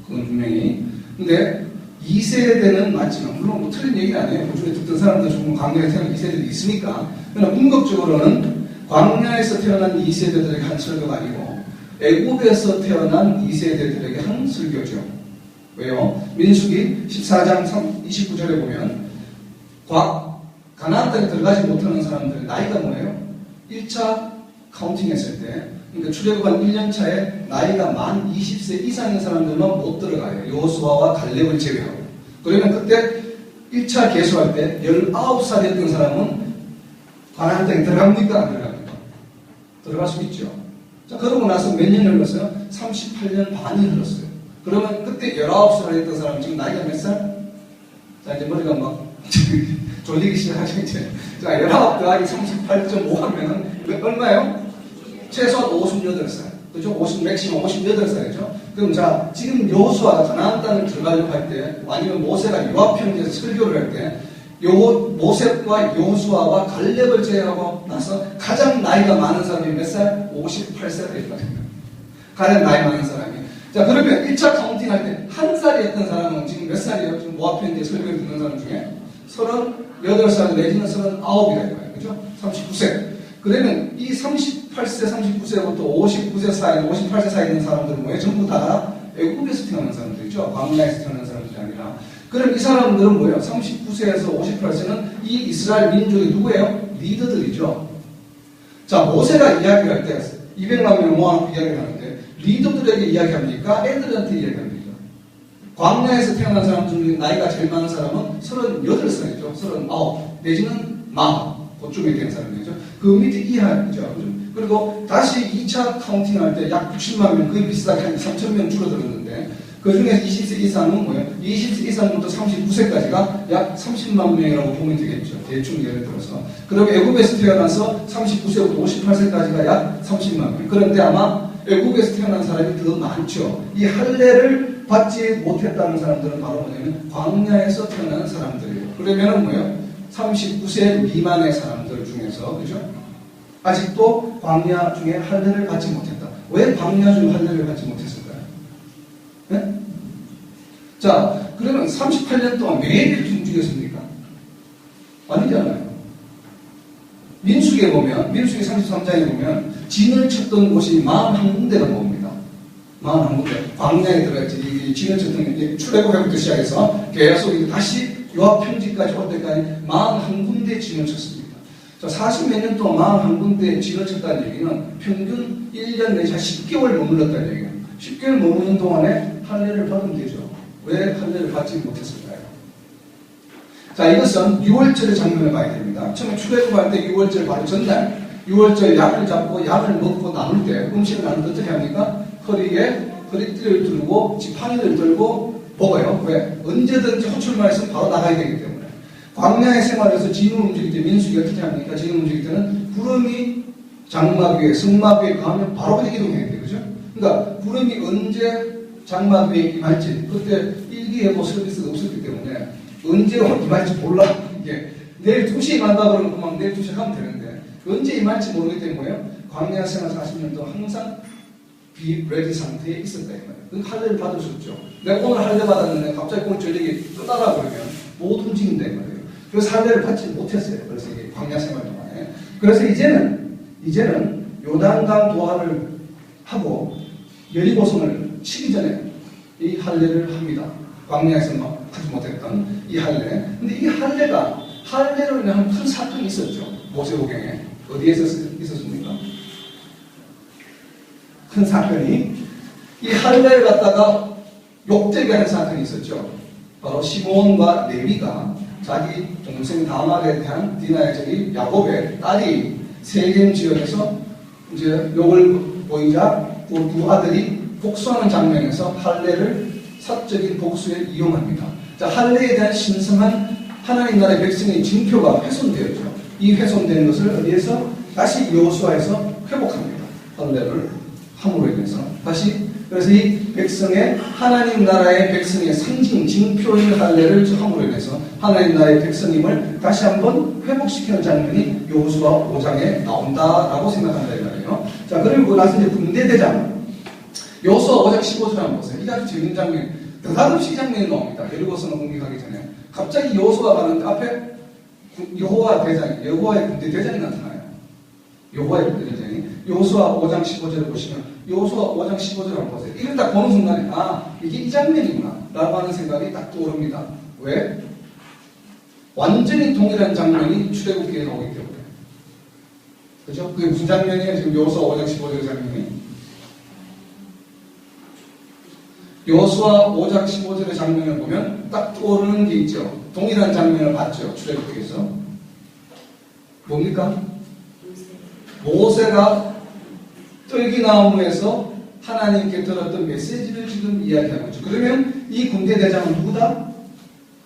그건 분명히. 근데 2세대는 맞지만 물론 뭐 틀린 얘기는 아니에요. 그 중에 듣던 사람들 중에 광야에서 태어난 2세대도 있으니까. 그러나 궁극적으로는 광야에서 태어난 2세대들에게 한 설교가 아니고 애굽에서 태어난 2세대들에게 한 설교죠. 왜요? 민수기 14장 29절에 보면 가나안 땅에 들어가지 못하는 사람들의 나이가 뭐예요? 1차 카운팅 했을 때, 그러니까 출애굽한 1년 차에 나이가 만 20세 이상인 사람들만 못 들어가요. 여호수아와 갈렙을 제외하고. 그러면 그때 1차 계수할 때 19살이었던 사람은 가나안 땅에 들어갑니까? 안 들어갑니까? 들어갈 수 있죠. 자, 그러고 나서 몇 년 흘렀어요? 38년 반이 흘렀어요. 그러면 그때 19살 했던 사람 지금 나이가 몇 살? 자, 이제 머리가 막 졸리기 시작하죠, 이제. 자, 19 더하기 38.5 하면은 얼마예요? 최소한 58살. 그죠? 맥시멈 58살이죠? 그럼 자, 지금 여호수아가 가나안 땅을 들어가려고 할 때, 아니면 모세가 유아편지에서 설교를 할 때, 모세와 여호수아와 갈렙을 제외하고 나서 가장 나이가 많은 사람이 몇 살? 58살이었거든요. 가장 나이 많은 사람이. 자, 그러면 1차 카운팅 할 때 한 살이었던 사람은 지금 몇 살이에요? 지금 모아편지에 설교를 듣는 사람 중에 38살 내지는 39이라 이거예요. 그죠? 39세. 그러면 이 38세, 39세부터 59세 사이, 58세 사이에 있는 사람들은 뭐예요? 전부 다 애국에서 태어난 사람들이죠. 광야에서 태어난 사람들이 아니라. 그럼 이 사람들은 뭐예요? 39세에서 58세는 이 이스라엘 민족이 누구예요? 리더들이죠. 자, 모세가 이야기를 할 때 200만 명을 모아놓고 이야기를 하는데 리더들에게 이야기합니까? 애들한테 이야기합니까? 광야에서 태어난 사람 중에 나이가 제일 많은 사람은 38살이죠. 39 내지는 40 그쯤에 된 사람이죠. 그 밑에 이하이죠. 그리고 다시 2차 카운팅 할 때 약 60만 명, 거의 비슷하게 한 3,000명 줄어들었는데 그 중에 20세 이상은 뭐예요? 20세 이상부터 39세까지가 약 30만 명이라고 보면 되겠죠. 대충 예를 들어서. 그리고 애굽에서 태어나서 39세부터 58세까지가 약 30만 명. 그런데 아마 애국에서 태어난 사람이 더 많죠. 이 할례를 받지 못했다는 사람들은 바로 뭐냐면 광야에서 태어난 사람들이에요. 그러면은 뭐예요? 39세 미만의 사람들 중에서, 그죠? 아직도 광야 중에 할례를 받지 못했다. 왜 광야 중에 할례를 받지 못했을까요? 네? 자, 그러면 38년 동안 매일 움직였습니까? 아니잖아요. 민수기에 보면, 민수기 33장에 보면, 진을 쳤던 곳이 41군데가 나옵니다. 41군데. 광야에 들어갔지. 진을 쳤던, 출애굽부터 시작해서 계속 다시 요압편지까지 올 때까지 41군데 진을 쳤습니다. 자, 40몇 년 동안 41군데 진을 쳤다는 얘기는 평균 1년 내지 한 10개월 머물렀다는 얘기예요. 10개월 머무는 동안에 할례를 받으면 되죠. 왜 할례를 받지 못했을까요? 자, 이것은 6월절의 장면을 봐야 됩니다. 처음에 출애굽할 때 6월절 바로 전날 6월절 약을 잡고 약을 먹고 나눌 때 음식을 나눌 때 어떻게 합니까? 허리에 허리띠를 들고 지팡이를 들고 먹어요. 왜? 언제든지 호출만 있으면 바로 나가야 되기 때문에. 광야의 생활에서 진을 움직일 때 민수기 어떻게 합니까? 진을 움직일 때는 구름이 장막 위에 성막 위에 가면 바로 그냥 이동해야 돼요. 그죠? 그러니까 구름이 언제 장막 위에 임할지 그때 일기예보 서비스가 없었기 때문에 언제 임할지 몰라. 이게 내일 2시에 간다 그러면 그만 내일 2시에 가면 되는데 언제 임할지 모르기 때문에 광야 생활 40년 동안 항상 be ready 상태에 있었다 이 말이에요. 그 할례를 받을 수 없죠. 내가 오늘 할례 받았는데 갑자기 오늘 저녁에 떠나라 그러면 못 움직인다 이 말이에요. 그래서 할례를 받지 못했어요. 그래서 이게 광야 생활 동안에. 그래서 이제는 요단강 도하를 하고 여리고성을 치기 전에 이 할례를 합니다. 광야에서 막 하지 못했던 이 할례. 근데 이 할례로 인한 큰 사건이 있었죠. 모세오경에. 어디에서 있었습니까? 큰 사건이 이 할례를 갖다가 욕되게 하는 사건이 있었죠. 바로 시몬과 레위가 자기 동생 다말에 대한 디나의 저기 야곱의 딸이 세겜 지역에서 이제 욕을 보이자 그 두 아들이 복수하는 장면에서 할례를 사적인 복수에 이용합니다. 자, 할례에 대한 신성한 하나님 나라의 백성의 징표가 훼손되었죠. 이 훼손된 것을 어디에서 다시 여호수아에서 회복합니다. 할례를 함으로 인해서 다시 그래서 이 백성의 하나님 나라의 백성의 상징 징표인 할례를 함으로 인해서 하나님 나라의 백성임을 다시 한번 회복시키는 장면이 여호수아 5장에 나온다라고 생각한다 이 말이에요. 자, 그리고 나서 이제 군대대장 여호수아 5장 15절 한번 보세요. 이게 아주 재밌는 장면, 느닷없이 이 장면이 나옵니다. 여리고성을 공격하기 전에 갑자기 여호수아가 가는데 앞에 여호와의 군대 대장이 나타나요. 여호와의 군대 대장이 여호수아 5장 15절을 보시면 여호수아 5장 15절을 한번 보세요. 이걸 딱 보는 순간에 이게 이 장면이구나 라고 하는 생각이 딱 떠오릅니다. 왜? 완전히 동일한 장면이 출애굽기에 나오기 때문에. 그죠? 그게 무슨 장면이에요? 지금 여호수아 5장 15절 장면이. 여호수아 5장 15절의 장면을 보면 딱 떠오르는 게 있죠. 동일한 장면을 봤죠. 출애굽기에서. 뭡니까? 모세가 떨기나무에서 하나님께 들었던 메시지를 지금 이야기하고 있죠. 그러면 이 군대 대장은 누구다?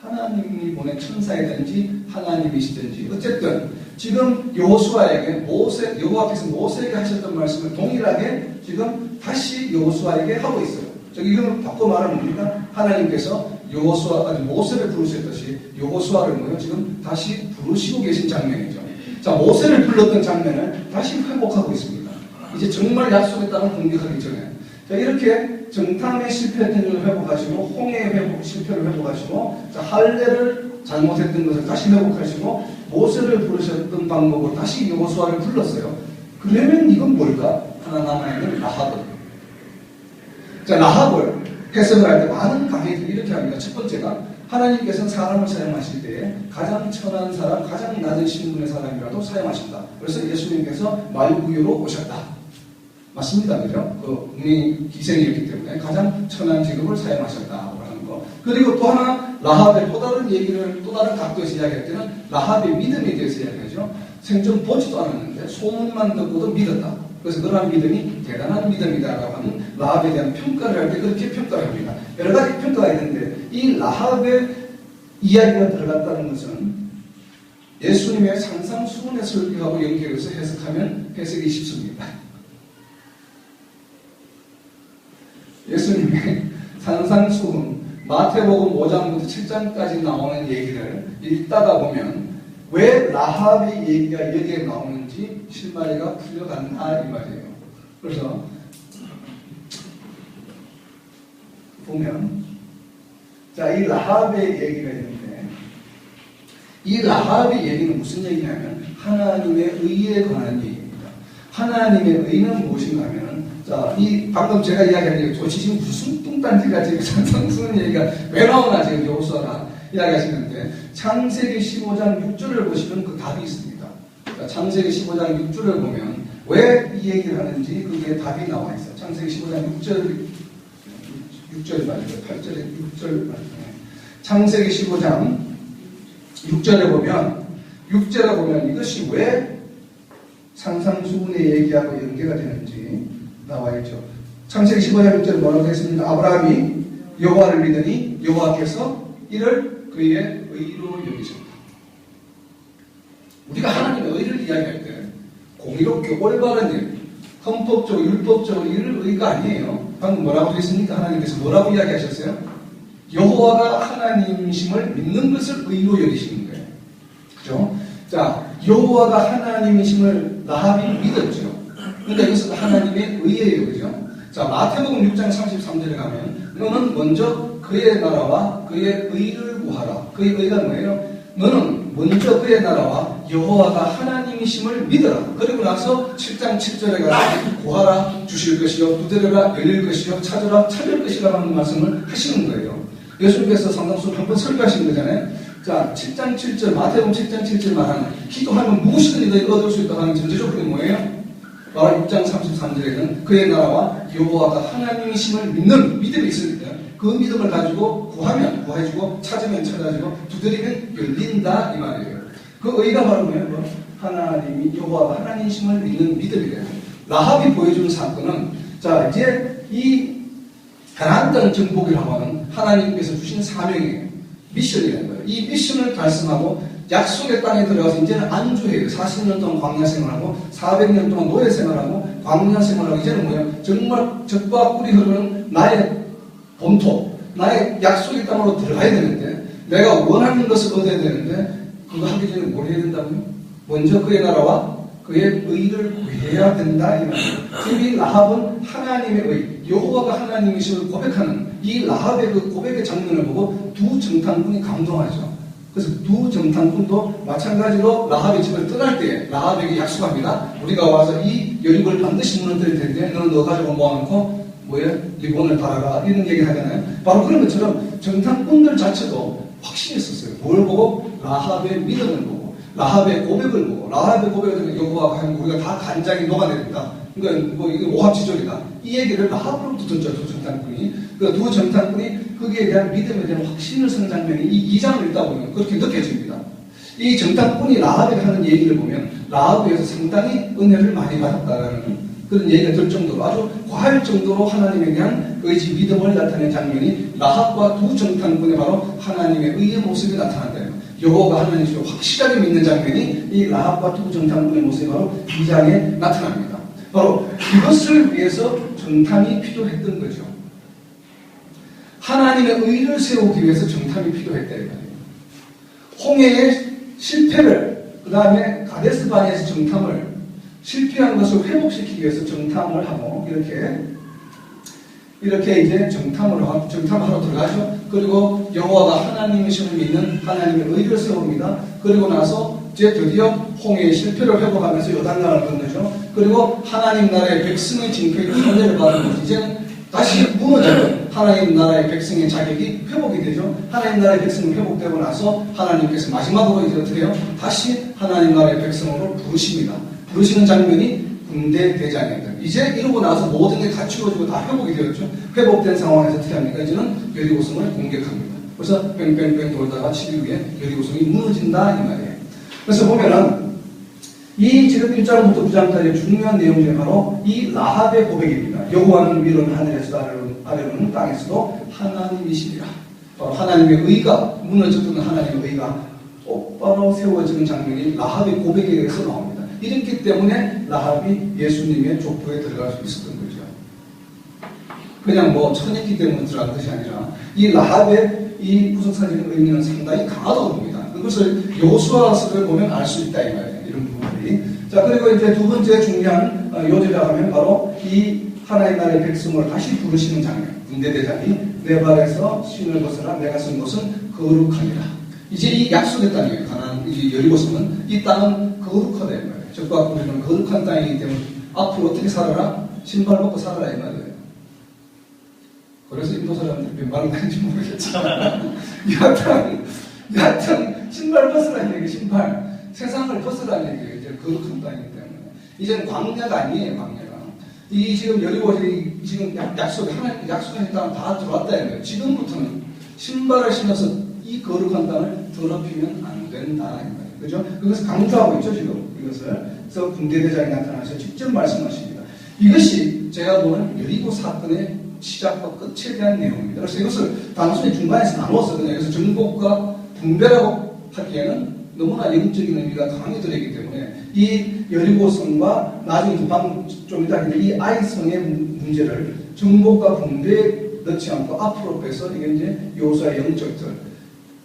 하나님이 보낸 천사이든지 하나님이시든지 어쨌든 지금 여호수아에게 여호와께서 모세에게 하셨던 말씀을 동일하게 지금 다시 여호수아에게 하고 있어요. 이걸 바꿔 말하면 뭡니까? 하나님께서 모세를 부르셨듯이 여호수아를 지금 다시 부르시고 계신 장면이죠. 자, 모세를 불렀던 장면을 다시 회복하고 있습니다. 이제 정말 약속에 따라 공격하기 전에. 자, 이렇게 정탐의 실패했던 것을 회복하시고, 홍해의 실패를 회복하시고, 자, 할례를 잘못했던 것을 다시 회복하시고, 모세를 부르셨던 방법으로 다시 여호수아를 불렀어요. 그러면 이건 뭘까? 하나 남아있는 라합을. 자, 라합을 해석을 할 때 많은 강의들이 이렇게 합니다. 첫 번째가 하나님께서는 사람을 사용하실 때에 가장 천한 사람, 가장 낮은 신분의 사람이라도 사용하신다. 그래서 예수님께서 말구유로 오셨다. 맞습니다. 그죠? 국민 기생이었기 때문에 가장 천한 직업을 사용하셨다고 하는 거. 그리고 또 하나, 라합의 또 다른 얘기를, 또 다른 각도에서 이야기할 때는 라합의 믿음에 대해서 이야기하죠. 생전 보지도 않았는데 소문만 듣고도 믿었다. 그래서 그러한 믿음이 대단한 믿음이다라고 하는 라합에 대한 평가를 할 때 그렇게 평가를 합니다. 여러 가지 평가가 있는데 이 라합의 이야기가 들어갔다는 것은 예수님의 산상수훈의 설교하고 연결해서 해석하면 해석이 쉽습니다. 예수님의 산상수훈, 마태복음 5장부터 7장까지 나오는 얘기를 읽다가 보면 왜 라합의 얘기가 여기에 나오는지 실마리가 풀려간다 이 말이에요. 그래서 보면 자, 이 라합의 얘기가 있는데 이 라합의 얘기는 무슨 얘기냐면 하나님의 의에 관한 얘기입니다. 하나님의 의는 무엇인가 하면 자, 이 방금 제가 이야기한 얘기 도대체 지금 무슨 뚱딴지가 지금 산상수훈 얘기가 왜 나오나 지금 여호수아가 이야기하시는데 창세기 15장 6절을 보시면 그 답이 있습니다. 자, 창세기 15장 6절을 보면 왜 이 얘기를 하는지 그게 답이 나와 있어요. 창세기 15장 6절 말이에요. 8절에 6절 말이에요. 창세기 15장 6절에 보면 이것이 왜 산상수훈의 얘기하고 연계가 되는지 나와 있죠. 창세기 15장 6절에 뭐라고 되어 있습니까? 아브라함이 여호와를 믿으니 여호와께서 이를 그의 의로 여기셨다. 우리가 하나님의 의를 이야기할 때 공의롭게 올바른 일, 헌법적으로 율법적으로 이를 의가 아니에요. 방금 뭐라고 되었습니까? 하나님께서 뭐라고 이야기하셨어요? 여호와가 하나님이심을 믿는 것을 의로 여기시는 거예요. 그죠? 자, 여호와가 하나님이심을 라합이 믿었죠. 그러니까 이것은 하나님의 의예요. 그죠? 자, 마태복음 6장 33절에 가면 너는 먼저 그의 나라와 그의 의를 구하라. 그의 의가 뭐예요? 너는 먼저 그의 나라와 여호와가 하나님이심을 믿어라. 그리고 나서 7장 7절에 가서 구하라 주실 것이요 두드려라 열릴 것이요 찾으라 찾을 것이라 하는 말씀을 하시는 거예요. 예수님께서 상당수 한번 설교하신 거잖아요. 자, 7장 7절 마태복음 7장 7절 말하는 기도하면 무엇이든 너희 얻을 수 있다고 하는 전제조건이 뭐예요? 바로 6장 33절에는 그의 나라와 여호와가 하나님이심을 믿는 믿음이 있을 때 그 믿음을 가지고 구하면 구해주고 찾으면 찾아주고 두드리면 열린다 이 말이에요. 그 의가 바로 뭐예요? 하나님이 여호와가 하나님이심을 믿는 믿음이래요. 라합이 보여준 사건은 자 이제 이 가나안 땅 정복이라고 하는 하나님께서 주신 사명이에요. 미션이라는 거예요. 이 미션을 달성하고 약속의 땅에 들어가서 이제는 안주해요. 40년 동안 광야 생활하고 400년 동안 노예 생활하고 광야 생활하고 이제는 뭐예요? 정말 젖과 꿀이 흐르는 나의 본토, 나의 약속의 땅으로 들어가야 되는데 내가 원하는 것을 얻어야 되는데 그거 하기 전에 뭘 해야 된다고요? 먼저 그의 나라와 그의 의를 구해야 된다 이 말이에요. 지금 이 라합은 하나님의 의, 여호와가 하나님이심을 고백하는 이 라합의 그 고백의 장면을 보고 두 정탐꾼이 감동하죠. 그래서 두 정탐꾼도 마찬가지로 라합의 집을 떠날 때 라합에게 약속합니다. 우리가 와서 이 여리고를 반드시 무너뜨릴 텐데 너는 너 가지고 모아놓고 뭐예요? 리본을 달아라 이런 얘기 하잖아요. 바로 그런 것처럼 정탐꾼들 자체도 확신이 있었어요. 뭘 보고? 라합의 믿음을 보고 라합의 고백을 보고 라합의 고백을 들으면 여호와가 하면 우리가 다 간장이 녹아내린다. 그러니까 뭐 이게 오합지졸이다. 이 얘기를 라합으로부터 듣죠. 두 정탐꾼이. 그 두 정탐꾼이 거기에 대한 믿음에 대한 확신을 쓰는 장면이 이 2장을 읽다 보면 그렇게 느껴집니다. 이 정탐꾼이 라합에게 하는 얘기를 보면 라합에서 상당히 은혜를 많이 받았다라는 그런 얘기가 들 정도로 아주 과할 정도로 하나님에 대한 의지 믿음을 나타낸 장면이 라합과 두 정탐꾼의 바로 하나님의 의의 모습이 나타난다. 여호와가 하나님을 확실하게 믿는 장면이 이 라합과 두 정탐꾼의 모습이 바로 2장에 나타납니다. 바로 이것을 위해서 정탐이 필요했던 거죠. 하나님의 의를 세우기 위해서 정탐이 필요했다 이 말이에요. 홍해의 실패를 그 다음에 가데스바네에서 정탐을 실패한 것을 회복시키기 위해서 정탐을 하고 이렇게 이제 정탐하러 들어가죠. 그리고 여호와가 하나님이심을 믿는 하나님의 의를 세웁니다. 그리고 나서 이제 드디어 홍해의 실패를 회복하면서 요단강을 건너죠. 그리고 하나님 나라의 백성의 징표인 은혜를 받은 것이 이제는 다시 무너져요. 하나님 나라의 백성의 자격이 회복이 되죠. 하나님 나라의 백성이 회복되고 나서 하나님께서 마지막으로 이제 어떻게 해요? 다시 하나님 나라의 백성으로 부르십니다. 부르시는 장면이 군대 대장입니다. 이제 이러고 나서 모든 게 갖추어지고 다 회복이 되었죠. 회복된 상황에서 어떻게 합니까? 이제는 여리고성을 공격합니다. 그래서 뺑뺑뺑 돌다가 7일 후에 여리고성이 무너진다 이 말이에요. 그래서 보면은 이 지금 1장부터 9장까지의 중요한 내용 중에 바로 이 라합의 고백입니다. 여호와는 위로는 하늘에서도 아래로는 땅에서도 하나님이시니라. 바로 하나님의 의가 무너졌던 하나님의 의가 똑바로 세워지는 장면이 라합의 고백에 의해서 나옵니다. 이랬기 때문에 라합이 예수님의 족보에 들어갈 수 있었던 거죠. 그냥 뭐 천했기 때문에 들어간 것이 아니라 이 라합의 이 구속사적인 의미는 상당히 강하다고 봅니다. 그것을 여호수아서를 보면 알 수 있다 이 말이에요. 이런 부분들이. 자, 그리고 이제 두 번째 중요한 요지라 하면 바로 이 하나님 나라의 백성을 다시 부르시는 장면. 군대대장이 내 발에서 신을 벗어라. 내가 쓴 것은 거룩하니라. 이제 이 약속의 땅이에요. 가나안 이 여리고성은 이 땅은 거룩하다 이 말이에요. 적과 꿀이는 거룩한 땅이기 때문에 앞으로 어떻게 살아라? 신발 벗고 살아라 이 말이에요. 그래서 인도 사람들이 몇 말을 하는지 모르겠지만 여하튼 신발 벗으라는 얘기예요. 신발. 세상을 벗으라는 얘기예요. 이제 거룩한 땅이기 때문에. 이제는 광야가 아니에요. 광야가. 이 지금 여리고성이 지금 약속에 하나님 약속의 땅 다 들어왔다 이 말이에요. 지금부터는 신발을 신어서 이 거룩한 땅을 더럽히면 안 된다 이 말이에요. 그죠? 그것을 강조하고 있죠 지금 이것을. 그래서 군대대장이 나타나서 직접 말씀하십니다. 이것이 제가 보는 여리고 사건의 시작과 끝에 대한 내용입니다. 그래서 이것을 단순히 중간에서 나누어서 그냥 여기서 정복과 분배라고 하기에는 너무나 영적인 의미가 강하게 들어있기 때문에 이 여리고성과 나중에 좀 이따 이 아이성의 문제를 정복과 분배에 넣지 않고 앞으로 빼서 이게 이제 여호수아의 영적들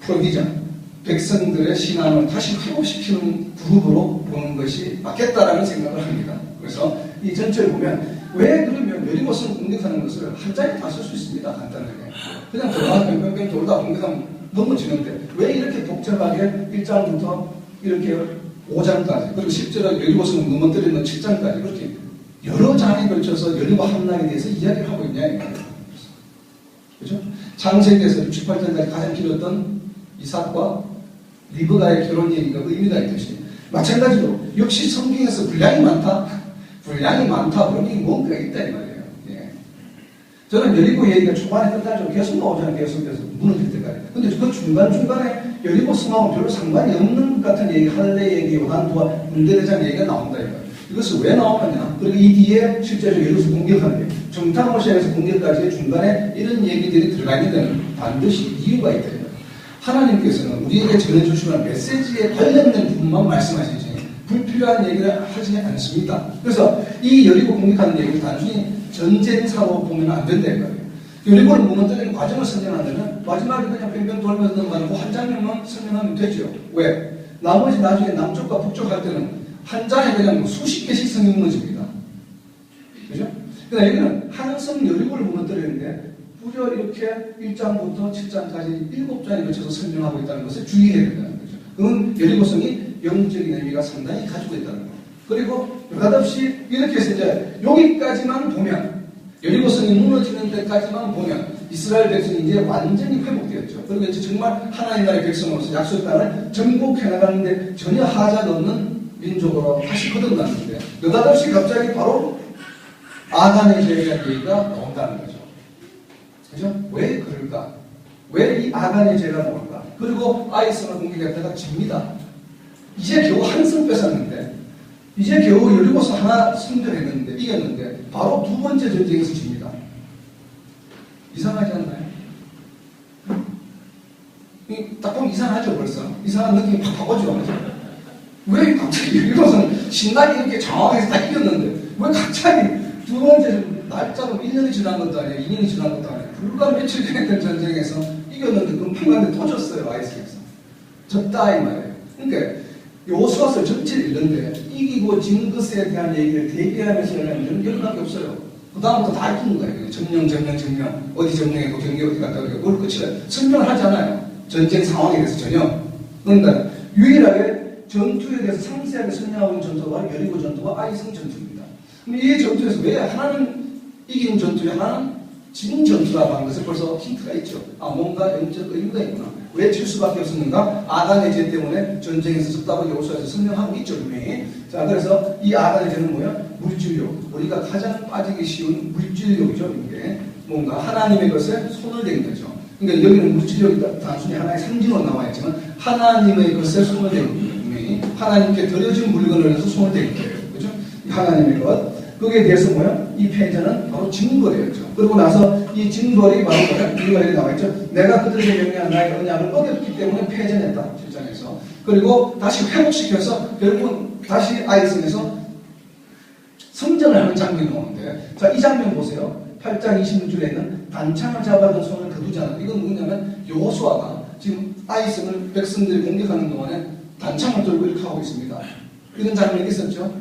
프로비전 백성들의 신앙을 다시 회복시키는 그룹으로 보는 것이 맞겠다라는 생각을 합니다. 그래서 이 전체를 보면 왜 그러면 여리고성을 공격하는 것을 한 장에 다 쓸 수 있습니다. 간단하게. 그냥 들어가서 뺑뺑뺑 돌다 공격하면 넘어지는데 왜 이렇게 복잡하게 1장부터 이렇게 5장까지 그리고 실제로 여리고성을 무너뜨리는 7장까지 그렇게 여러 장에 걸쳐서 여리고 함락에 대해서 이야기를 하고 있냐 이거예요. 그죠? 창세기에서 68장까지 가장 길었던 이삭과 리브가의 결혼 얘기가 의미가 있듯이 마찬가지로 역시 성경에서 분량이 많다 그러면 뭔가 있다 이 말이에요. 예. 저는 여리고 얘기가 초반에 끝나죠. 계속 나오잖아요. 계속 무너질 때까지. 근데 그 중간중간에 여리고 성하고 별로 상관이 없는 것 같은 얘기, 할례 얘기, 요한도와 문대대장 얘기가 나온다 이거예요. 이것을 왜 나오느냐? 그리고 이 뒤에 실제로 여리고서 공격하는 게 정탐호시에서 공격까지 중간에 이런 얘기들이 들어가 있는 데는 반드시 이유가 있다. 하나님께서는 우리에게 전해주시는 메시지에 관련된 부분만 말씀하시지 불필요한 얘기를 하지 않습니다. 그래서 이 여리고 공격하는 얘기를 단순히 전쟁사로 보면 안 된다 이거예요. 여리고를 무너뜨리는 과정을 설명하면 마지막에 그냥 뺑뺑 돌면서 넘어가고 한 장면만 설명하면 되죠. 왜? 나머지 나중에 남쪽과 북쪽 할 때는 한 장에 그냥 수십 개씩 성경 무너집니다. 그죠? 그러니까 여기는 한성 여리고를 무너뜨리는데 무려 이렇게 1장부터 7장까지 7장에 걸쳐서 설명하고 있다는 것을 주의해야 된다는 거죠. 그건 여리고성이 영적인 의미가 상당히 가지고 있다는 거. 그리고 느닷없이 이렇게 해서 이제 여기까지만 보면 여리고성이 무너지는 데까지만 보면 이스라엘 백성이 이제 완전히 회복되었죠. 그리고 이제 정말 하나님 나라의 백성으로서 약속 땅을 정복해 나가는데 전혀 하자도 없는 민족으로 다시 거듭났는데 느닷없이 갑자기 바로 아간의 죄에 대한 얘기가 나온다는 거죠. 그죠? 왜 그럴까? 왜 이 아간의 죄가 나올까? 그리고 아이성을 공격했다가 집니다. 이제 겨우 한승 뺏었는데, 이제 겨우 여리고서 하나 승전했는데, 이겼는데, 바로 두 번째 전쟁에서 집니다. 이상하지 않나요? 딱 보면 이상하죠, 벌써. 이상한 느낌이 팍팍 오죠. 왜 갑자기 여리고서는 신나게 이렇게 장황해서 다 이겼는데, 왜 갑자기 두 번째 날짜로 1년이 지난 것도 아니에요. 2년이 지난 것도 아니에요. 불과 며칠 전에 했던 전쟁에서 이겼는데 금방한테 터졌어요. 아이스에서. 졌다 이 말이에요. 그러니까 요수아서 전체를 잃는데 이기고 진 것에 대한 얘기를 대비하면서 하려면 여러가지 없어요. 그 다음부터 다 이기는 거예요. 점령 어디 점령했고 경계 어디 갔다 오고 그걸 끝이라 설명을 하지 않아요. 전쟁 상황에 대해서 전혀. 그러니까 유일하게 전투에 대해서 상세하게 설명하고 있는 전투가 바로 여리고 전투와 아이성 전투입니다. 근데 이 전투에서 왜 하나는 이긴 전투에 하나는 진 전투라고 하는 것을 벌써 힌트가 있죠. 아, 뭔가 영적 의미가 있구나. 왜 질 수밖에 없었는가? 아간의 죄 때문에 전쟁에서 졌다고 여호수아에서 설명하고 있죠, 분명히. 자, 그래서 이 아간의 죄는 뭐야? 물질욕. 우리가 가장 빠지기 쉬운 물질욕이죠, 이게. 뭔가 하나님의 것에 손을 댄 거죠. 그러니까 여기는 물질욕이 단순히 하나의 상징으로 나와 있지만 하나님의 것에 손을 댄 거예요, 분명히. 하나님께 드려진 물건을 해서 손을 댄 거예요. 그죠? 하나님의 것. 거기에 대해서 뭐야? 이 패전은 바로 징벌이었죠. 그러고 나서 이 징벌이 바로 이유가 이렇게 나와있죠. 내가 그들에게 명령한 나의 언약을 어겼기 때문에 패전했다. 7장에서. 그리고 다시 회복시켜서 결국은 다시 아이성에서 성전을 하는 장면이 나오는데 자, 이 장면 보세요. 8장 26절에 있는 단창을 잡아둔 손을 거두잖아요. 이건 뭐냐면 여호수아가 지금 아이성을 백성들이 공격하는 동안에 단창을 들고 이렇게 하고 있습니다. 이런 장면이 있었죠.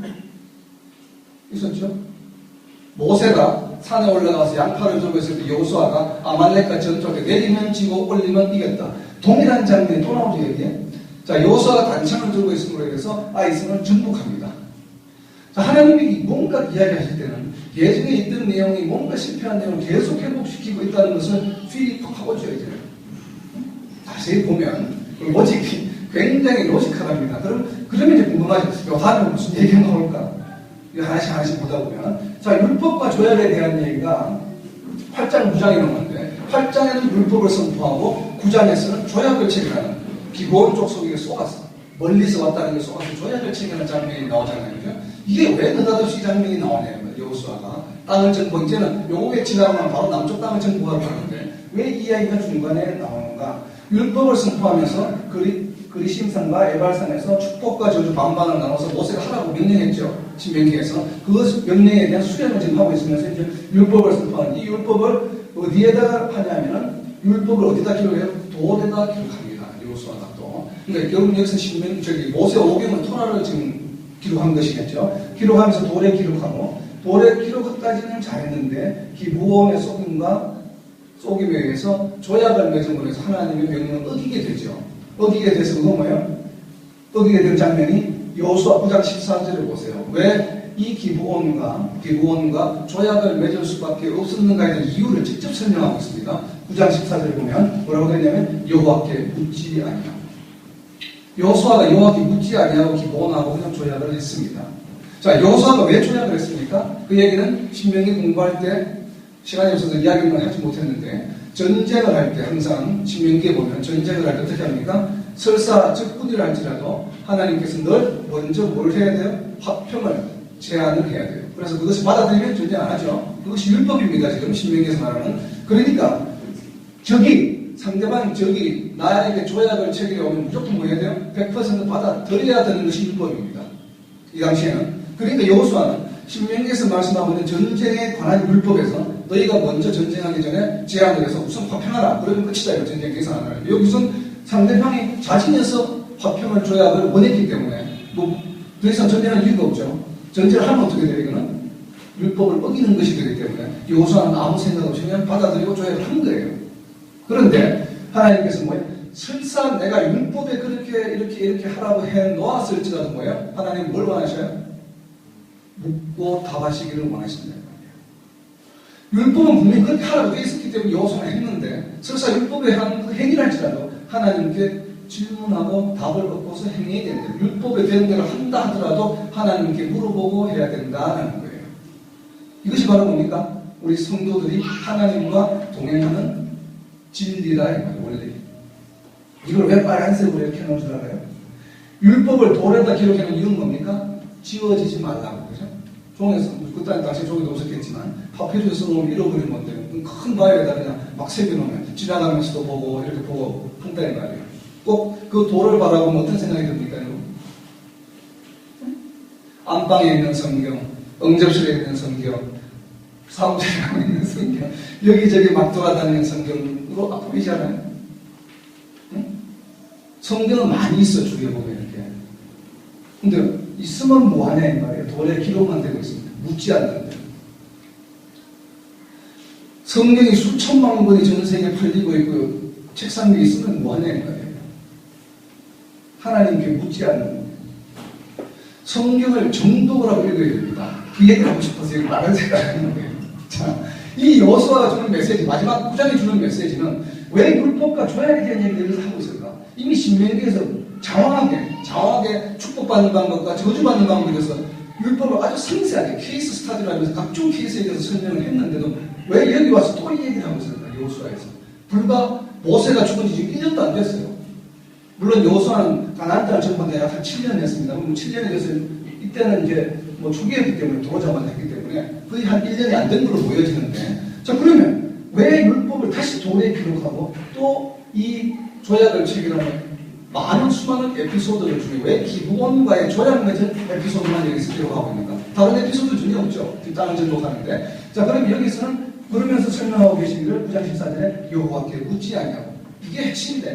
모세가 산에 올라가서 양팔을 들고 있을 때 여호수아가 아말렉과 전투할 때 내리면 지고 올리면 이겼다. 동일한 장면이 또 나오죠 여기에. 자, 여호수아가 단창을 들고 있음으로 해서 아이성을 정복합니다. 자, 하나님이 뭔가 이야기하실 때는 예전에 있던 내용이 뭔가 실패한 내용을 계속 회복시키고 있다는 것을 필입하고 줘야 돼요. 자세히 보면 로직이 굉장히 로직하답니다. 그러면 이제 궁금하죠. 다음에 무슨 얘기가 나올까? 이거 하나씩 보다 보면. 자, 율법과 조약에 대한 얘기가 8장 9장에 나오는데 8장에는 율법을 선포하고 9장에서는 조약을 체결하는 기본적 속에 속았어. 멀리서 왔다는 게 속아서 조약을 체결하는 장면이 나오잖아요. 그죠? 이게 왜 느닷없이 이 장면이 나오냐면 여호수아가 땅을 정복, 이제는 요게 지나가면 바로 남쪽 땅을 정복하고 하는데 왜 이 이야기가 중간에 나오는가? 율법을 선포하면서 그리심산과 에발산에서 축복과 저주 반반을 나눠서 모세가 하라고 명령했죠. 신명기에서. 그 명령에 대한 수련을 지금 하고 있으면서 이제 율법을 선포하는 이 율법을 어디에다가 하냐면은 율법을 어디다 기록해요? 돌에다 기록합니다. 여호수아가 또. 그러니까 결국 여기서 모세 오경은 토라를 지금 기록한 것이겠죠. 기록하면서 돌에 기록하고 돌의 기록까지는 잘했는데 기브온의 속임에 의해서 조약을 맺음으로 해서 하나님의 명령을 어기게 되죠. 어기게 돼서 그거 뭐예요? 어기게 된 장면이 여호수아 9장 14절을 보세요. 왜 이 기브온과 조약을 맺을 수밖에 없었는가에 대한 이유를 직접 설명하고 있습니다. 9장 14절을 보면 뭐라고 되냐면 여호와께 묻지 아니하고, 여호수아가 여호와께 묻지 아니하고 기브온하고 그냥 조약을 했습니다. 자, 여호수아가 왜 조약을 했습니까? 그 얘기는 신명기 공부할 때 시간이 없어서 이야기는 하지 못했는데, 전쟁을 할 때 항상 신명기에 보면 전쟁을 할 때 어떻게 합니까? 설사 적군이라 할지라도 하나님께서 늘 먼저 뭘 해야 돼요? 화평을 제안을 해야 돼요. 그래서 그것을 받아들이면 전쟁 안 하죠. 그것이 율법입니다. 지금 신명기에서 말하는. 그러니까 상대방 적이 나에게 조약을 체결해 오면 무조건 뭐 해야 돼요? 100% 받아들여야 되는 것이 율법입니다. 이 당시에는. 그러니까 여호수아는 신명기에서 말씀하고 있는 전쟁에 관한 율법에서 너희가 먼저 전쟁하기 전에 제안을 해서 우선 화평하라. 그러면 끝이다. 이거 전쟁 계산하라. 여기서는 상대방이 자신에서 화평을 조약을 원했기 때문에 더 이상 전쟁할 이유가 없죠. 전쟁을 하면 어떻게 돼요? 이거는 율법을 어기는 것이 되기 때문에 여호수아는 아무 생각 없이 그냥 받아들이고 조약을 한 거예요. 그런데 하나님께서 뭐예요? 설사 내가 율법에 그렇게 이렇게 하라고 해 놓았을지라도 뭐예요? 하나님 뭘 원하셔요? 묻고 답하시기를 원하신다. 율법은 분명히 그렇게 하라고 되어 있었기 때문에 여호수아는 했는데, 설사 율법에 한 행위를 할지라도 하나님께 질문하고 답을 얻고서 행해야 된다. 율법에 대한 대로 한다 하더라도 하나님께 물어보고 해야 된다는 거예요. 이것이 바로 뭡니까? 우리 성도들이 하나님과 동행하는 진리다, 이 말이에요. 원래 이걸 왜 빨간색으로 이렇게 해놓은 줄 알아요? 율법을 돌에다 기록해 놓은 이유는 뭡니까? 지워지지 말라고, 그죠? 종에서, 그때 당시 종이도 없었겠지만 파피루스 써놓으면 잃어버리면 뭔데요? 큰 바위에다 그냥 막 새겨놓으면 지나가면서도 보고 이렇게 보고 한다는 말이에요. 꼭 그 돌을 바라보면 어떤 생각이 듭니까? 안방에 있는 성경, 응접실에 있는 성경, 사무실에 있는 성경, 여기저기 막 돌아다니는 성경으로 보이잖아요. 성경은 많이 있어, 주위에 보면 이렇게. 근데 있으면 뭐하냐 이 말이에요. 돌에 기록만 되고 있습니다. 묻지 않는데. 성경이 수천만 권이 전 세계에 팔리고 있고 책상 위에 있으면 뭐하냐 이 말이에요. 하나님께 묻지 않는. 성경을 정독을 하고 읽어야 됩니다. 그 얘기를 하고 싶어서 여기 말을 생각하는 거예요. 자, 이 여호수아가 주는 메시지, 마지막 9장이 주는 메시지는 왜 율법과 조약에 대한 얘기를 하고 있을까? 이미 신명기에서 장황하게 축복받는 방법과 저주받는 방법에서 율법을 아주 상세하게 케이스 스타디를 하면서 각종 케이스에 대해서 설명을 했는데도 왜 여기 와서 또 이 얘기를 하고 있을까? 여호수아에서. 불과 모세가 죽은 지 지금 1년도 안 됐어요. 물론 여호수아는 가나안 땅을 정복한 약 한 7년 했습니다. 그럼 7년이 돼서 이때는 이제 초기였기 때문에 도로자만 했기 때문에 거의 한 1년이 안 된 걸로 보여지는데, 자, 그러면 왜 율법을 다시 돌에 기록하고 또 이 조약을 체결하는 수많은 에피소드를 중에 왜 기브온과의 조약 맺은 에피소드만 여기서 기록하고 있는가? 다른 에피소드 전혀 없죠. 땅을 정복하는데. 자, 그럼 여기서는 그러면서 설명하고 계시기를 9장 14절에 여호와께 묻지 아니하고, 이게 핵심이다.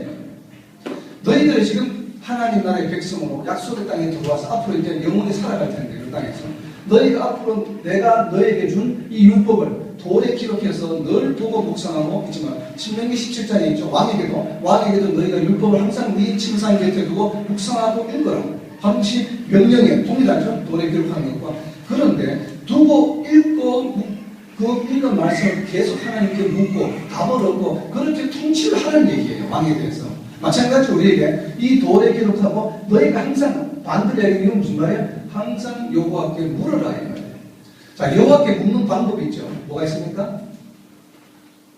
너희들은 지금 하나님 나라의 백성으로 약속의 땅에 들어와서 앞으로 이제 영원히 살아갈 텐데, 그 땅에서 너희가 앞으로 내가 너에게 준 이 율법을 돌에 기록해서 늘 보고 묵상하고 있지만, 신명기 17장에 있죠. 왕에게도 너희가 율법을 항상 네 침상 곁에 두고 묵상하고 읽어라. 반드시 명령에 동일하죠. 돌에 기록하는 것과. 그런데 두고 읽고 그 읽은 말씀을 계속 하나님께 묻고 답을 얻고 그렇게 통치를 하는 얘기예요. 왕에 대해서. 마찬가지로 우리에게 이 돌에 기록하고 너희가 항상 반드시 이건 무슨 말이에요? 항상 여호와께 물어라 이 말이에요. 자, 여호와께 묻는 방법이 있죠. 뭐가 있습니까?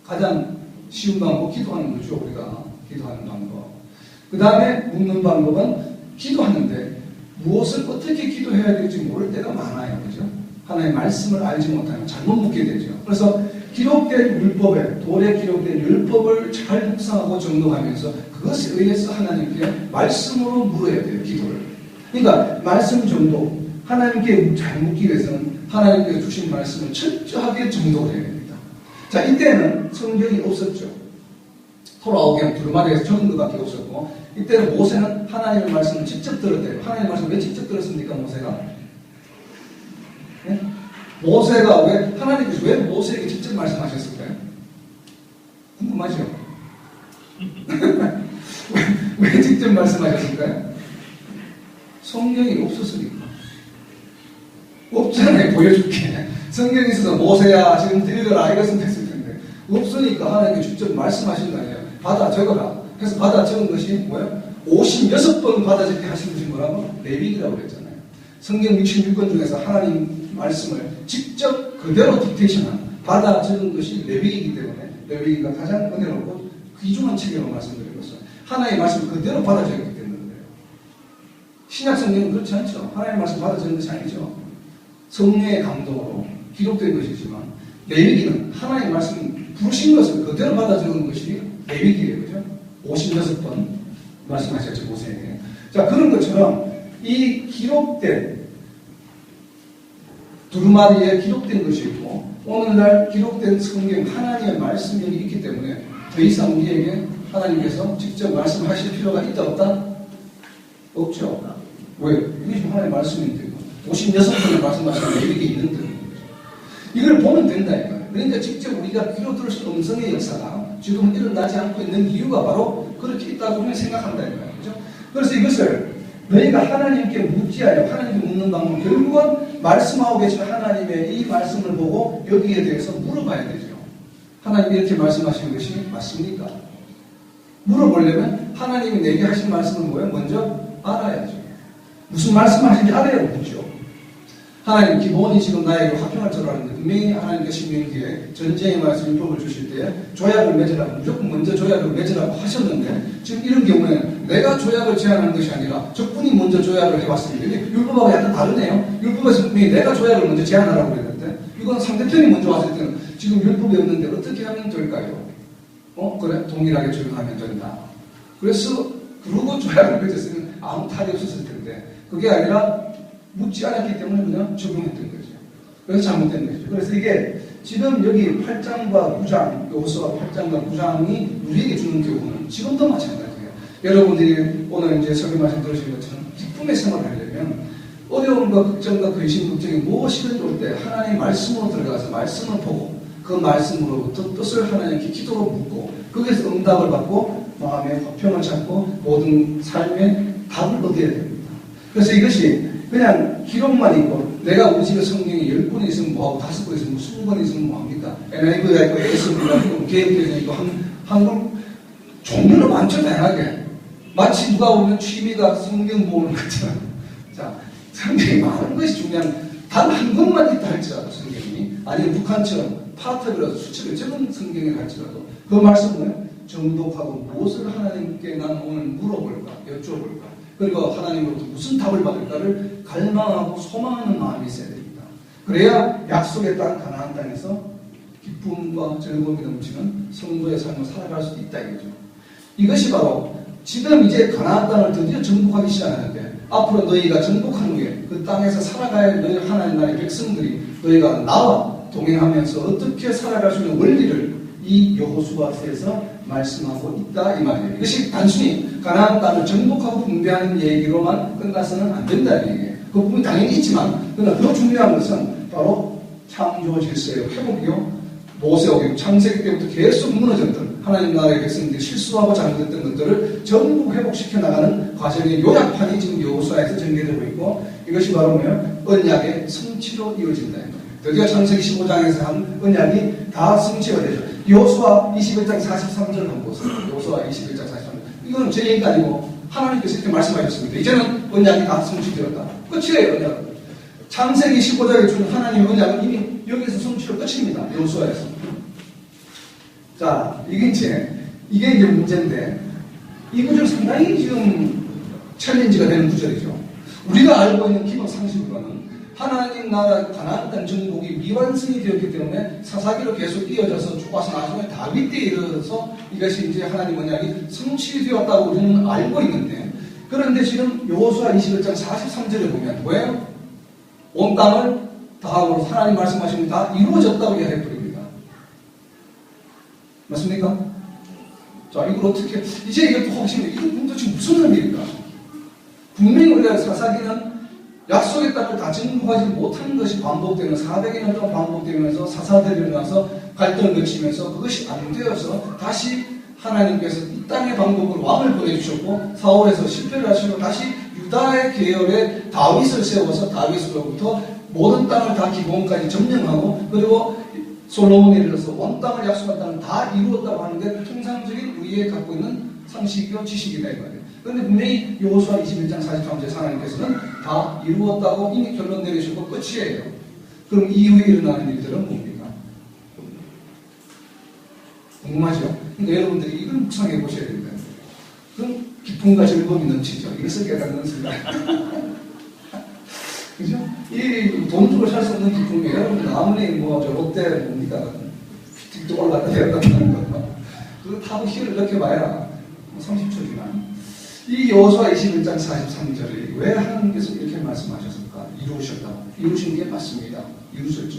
가장 쉬운 방법, 기도하는 거죠. 우리가 기도하는 방법. 그 다음에 묻는 방법은 기도하는데 무엇을 어떻게 기도해야 될지 모를 때가 많아요. 그죠? 하나님의 말씀을 알지 못하면 잘못 묻게 되죠. 그래서 기록된 율법에, 돌에 기록된 율법을 잘 묵상하고 정독하면서 그것에 의해서 하나님께 말씀으로 물어야 돼요. 기도를. 그러니까 말씀 정독, 하나님께 잘 묻기 위해서는 하나님께서 주신 말씀을 철저하게 정독을 해야 됩니다. 자, 이때는 성경이 없었죠. 토라오경 두루마리에서 적은 것밖에 없었고, 이때는 모세는 하나님의 말씀을 직접 들었대요. 하나님의 말씀을 왜 직접 들었습니까, 모세가? 네? 모세가 하나님께서 왜 모세에게 직접 말씀하셨을까요? 궁금하죠? 왜 직접 말씀하셨을까요? 성경이 없었으니까. 없잖아요. 보여줄게. 성경이 있어서 모세야 지금 읽어라 이것은 됐을 텐데 없으니까 하나님께 직접 말씀하신 거 아니에요. 받아 적어라. 그래서 받아 적은 것이 뭐예요? 56번 받아 적게 하신 것이 뭐라고? 레위기라고 그랬잖아요. 성경 66권 중에서 하나님 말씀을 직접 그대로 딕테이션한 받아 적은 것이 레위기이기 때문에 레위기가 가장 은혜롭고 귀중한 책이라고 말씀드리고 있어요. 하나님의 말씀을 그대로 받아 적기 때문에 그래요. 신약 성경은 그렇지 않죠. 하나님의 말씀 받아 적은 것이 아니죠. 성령의 감동으로 기록된 것이지만 레위기는 하나님의 말씀 부르신 것을 그대로 받아 적은 것이 레위기예요. 그죠? 56번 말씀하셨죠. 모세에게. 자, 그런 것처럼 이 기록된 두루마리에 기록된 것이 있고 오늘날 기록된 성경 하나님의 말씀이 여기 있기 때문에 더 이상 우리에게 하나님께서 직접 말씀하실 필요가 있다 없다? 없죠. 왜? 이게 지금 하나님의 말씀인데 56번을 말씀하시는 이렇게 있는데 이걸 보면 된다 이거예요. 그러니까 직접 우리가 귀로 들을 수 없는 음성의 역사가 지금 일어나지 않고 있는 이유가 바로 그렇게 있다고 우리는 생각한다 이거예요. 그렇죠? 그래서 이것을 너희가 하나님께 묻지 않으려 하나님께 묻는 방법은 결국은 말씀하고 계신 하나님의 이 말씀을 보고 여기에 대해서 물어봐야 되죠. 하나님이 이렇게 말씀하시는 것이 맞습니까? 물어보려면 하나님이 내게 하신 말씀은 뭐예요? 먼저 알아야죠. 무슨 말씀하시는지 알아야 묻죠. 하나님 기본이 지금 나에게 화평할 줄 알았는데 분명히 하나님께 신명기에 전쟁의 말씀 율법을 주실 때 조약을 맺으라고 무조건 먼저 조약을 맺으라고 하셨는데 지금 이런 경우에는 내가 조약을 제안하는 것이 아니라 적군이 먼저 조약을 해왔습니다. 율법하고 약간 다르네요. 율법에서 분명히 내가 조약을 먼저 제안하라고 그랬는데 이건 상대편이 먼저 왔을 때는 지금 율법이 없는데 어떻게 하면 될까요? 그래 동일하게 적용하면 된다. 그래서 그러고 조약을 맺었으면 아무 탈이 없었을 텐데 그게 아니라 묻지 않았기 때문에 그냥 적용했던 거죠. 그래서 잘못된 거죠. 그래서 이게 지금 여기 8장과 9장, 여호수아 8장과 9장이 우리에게 주는 교훈은 지금도 마찬가지예요. 여러분들이 오늘 이제 설교 말씀 들으신 것처럼 기쁨의 생활을 하려면 어려움과 걱정과 근심, 걱정이 무엇이든 올 때 하나님의 말씀으로 들어가서 말씀을 보고 그 말씀으로부터 뜻을 하나님께 기도로 묻고 거기에서 응답을 받고 마음의 화평을 찾고 모든 삶의 답을 얻어야 됩니다. 그래서 이것이 그냥 기록만 있고 내가 우리 집에 성경이 10권 있으면 뭐하고 5권 있으면 20권 있으면 뭐합니까? NIV가 있고 ASV가 있고 개혁개정이 있고 한국 종류는 많죠. 다양하게. 마치 누가 보면 취미가 성경 보는 것처럼 자 성경이 많은 것이 중요한 단 한 권만 있다 할지라도 성경이 아니면 북한처럼 파트별로 수치를 적은 성경에 갈지라도 그 말씀을 정독하고 무엇을 하나님께 난 오늘 물어볼까 여쭤볼까 그리고 하나님으로부터 무슨 답을 받을까를 갈망하고 소망하는 마음이 있어야 됩니다. 그래야 약속의 땅 가나안 땅에서 기쁨과 즐거움이 넘치는 성도의 삶을 살아갈 수도 있다 이거죠. 이것이 바로 지금 이제 가나안 땅을 드디어 정복하기 시작하는데 앞으로 너희가 정복한 후에 그 땅에서 살아가야 할 너희 하나님 나라의 백성들이 너희가 나와 동행하면서 어떻게 살아갈 수 있는 원리를 이 여호수아서에서 말씀하고 있다 이 말이에요. 이것이 단순히 가나안 땅을 정복하고 분배하는 얘기로만 끝나서는 안 된다 이 얘기예요. 그 부분이 당연히 있지만 그러나 더 중요한 것은 바로 창조 질서의 회복이요. 모세오경 창세기 때부터 계속 무너졌던 하나님 나라의 백성들이 실수하고 잘못했던 것들을 전부 회복시켜 나가는 과정의 요약판이 지금 여호수아에서 전개되고 있고 이것이 바로 뭐예요? 언약의 성취로 이어진다. 드디어 창세기 15장에서 한 언약이 다 성취가 되죠. 여호수아 21장 43절 한번 보세요. 여호수아 21장 43절. 이건 제 얘기가 아니고 하나님께서 이렇게 말씀하셨습니다. 이제는 언약이 다 성취되었다. 끝이에요. 언약은. 창세기 15장에 주는 하나님의 언약은 이미 여기서 성취로 끝입니다. 여호수아에서. 자, 이게 이제 문제인데 이 구절 상당히 지금 챌린지가 되는 구절이죠. 우리가 알고 있는 기본 상식으로는 하나님 나라 가나안 땅 정복이 미완성이 되었기 때문에 사사기로 계속 이어져서 쭉 와서 나중에 다윗 때에 이르러서 이것이 이제 하나님 언약이 성취되었다고 우리는 알고 있는데 그런데 지금 여호수아 21장 43절에 보면 뭐예요? 온 땅을 다하고 하나님 말씀하신 게 다 이루어졌다고 이야기해버립니다. 맞습니까? 자, 이걸 어떻게 이제 이것도 혹시 이건 도대체 무슨 의미일까? 분명히 우리가 사사기는 약속의 땅을 다 정복하지 못한 것이 반복되는 400년 동안 반복되면서 사사들이 일어나서 갈등을 거치면서 그것이 안 되어서 다시 하나님께서 이 땅의 방법으로 왕을 보내주셨고 사울에서 실패를 하시고 다시 유다의 계열의 다윗을 세워서 다윗으로부터 모든 땅을 다 기본까지 점령하고 그리고 솔로몬에 이르러서 온 땅을 약속한 땅을 다 이루었다고 하는데 통상적인 우리의 갖고 있는 상식이요 지식이다 이 말이에요. 그런데 분명히 여호수아 21장 43절 하나님께서는 다 이루었다고 이미 결론 내리시고 끝이에요. 그럼 이후에 일어나는 일들은 뭡니까? 궁금하죠? 그러니까 여러분들이 이걸 묵상해 보셔야 됩니다. 그럼 기쁨과 즐거움이 넘치죠. 이것을 깨닫는 순간. 그죠? 이 돈 주고 살 수 없는 기쁨이 여러분 아무리 저 롯데 뭡니까? 틱톡 올랐다 내렸다 하는 거. 그거 타고 힘을 이렇게 봐야 30초지만. 이 여호수아 21장 43절에 왜 하나님께서 이렇게 말씀하셨을까? 이루셨다고. 이루신 게 맞습니다. 이루셨죠.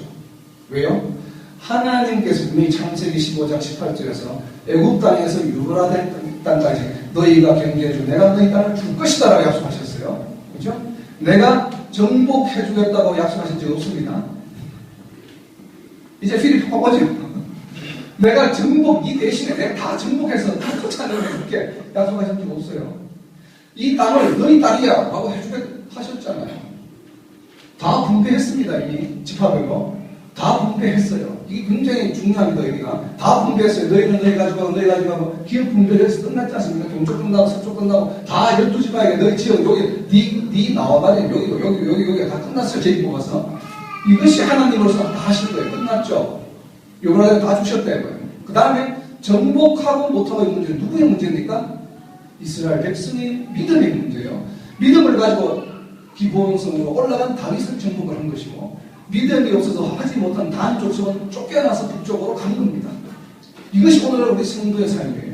왜요? 하나님께서 분명히 창세기 15장 18절에서 애굽 땅에서 유브라데 땅까지 너희가 경계해줘. 내가 너희 땅을 줄 것이다 라고 약속하셨어요. 그렇죠? 내가 정복해 주겠다고 약속하신 적 없습니다. 이제 필리핀 오죠. 내가 정복, 이 대신에 내가 다 정복해서 다 쫓아내고 이렇게 약속하신 적 없어요. 이 땅을 너희 땅이야 라고 해주겠 하셨잖아요. 다 분배했습니다. 이미 집합별로 다 분배했어요. 이게 굉장히 중요합니다. 여기가 다 분배했어요. 너희는 너희 가지고 너희 가지고 기업 분배를 해서 끝났지 않습니까? 동쪽 끝나고 서쪽 끝나고 다 12지방에 너희 지역 여기 네 나와가지고 여기 다 끝났어요. 제기 뽑아서 이것이 하나님으로서 다 하신 거예요. 끝났죠. 요번에 다 주셨다는 거예요. 그 다음에 정복하고 못하고 이 문제는 누구의 문제입니까? 이스라엘 백성의 믿음의 문제예요. 믿음을 가지고 기본성으로 올라간 다윗을 정복을 한 것이고 믿음이 없어서 하지 못한 단 족속은 쫓겨나서 북쪽으로 간 겁니다. 이것이 오늘날 우리 성도의 삶이에요.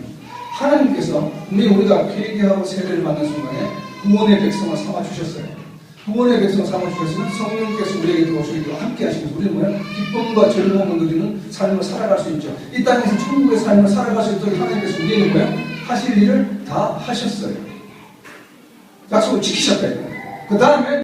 하나님께서 분명히 우리가 회개하고 세례를 받는 순간에 구원의 백성을 삼아주셨어요. 구원의 백성을 삼아주셨으면 성령께서 우리에게 들어오시기로 함께 하시면서 우리는 뭐야? 기쁨과 즐거움을 누리는 삶을 살아갈 수 있죠. 이 땅에서 천국의 삶을 살아갈 수 있도록 하나님께서 우리에게 뭐야? 하실 일을 다 하셨어요. 약속을 지키셨다. 그 다음에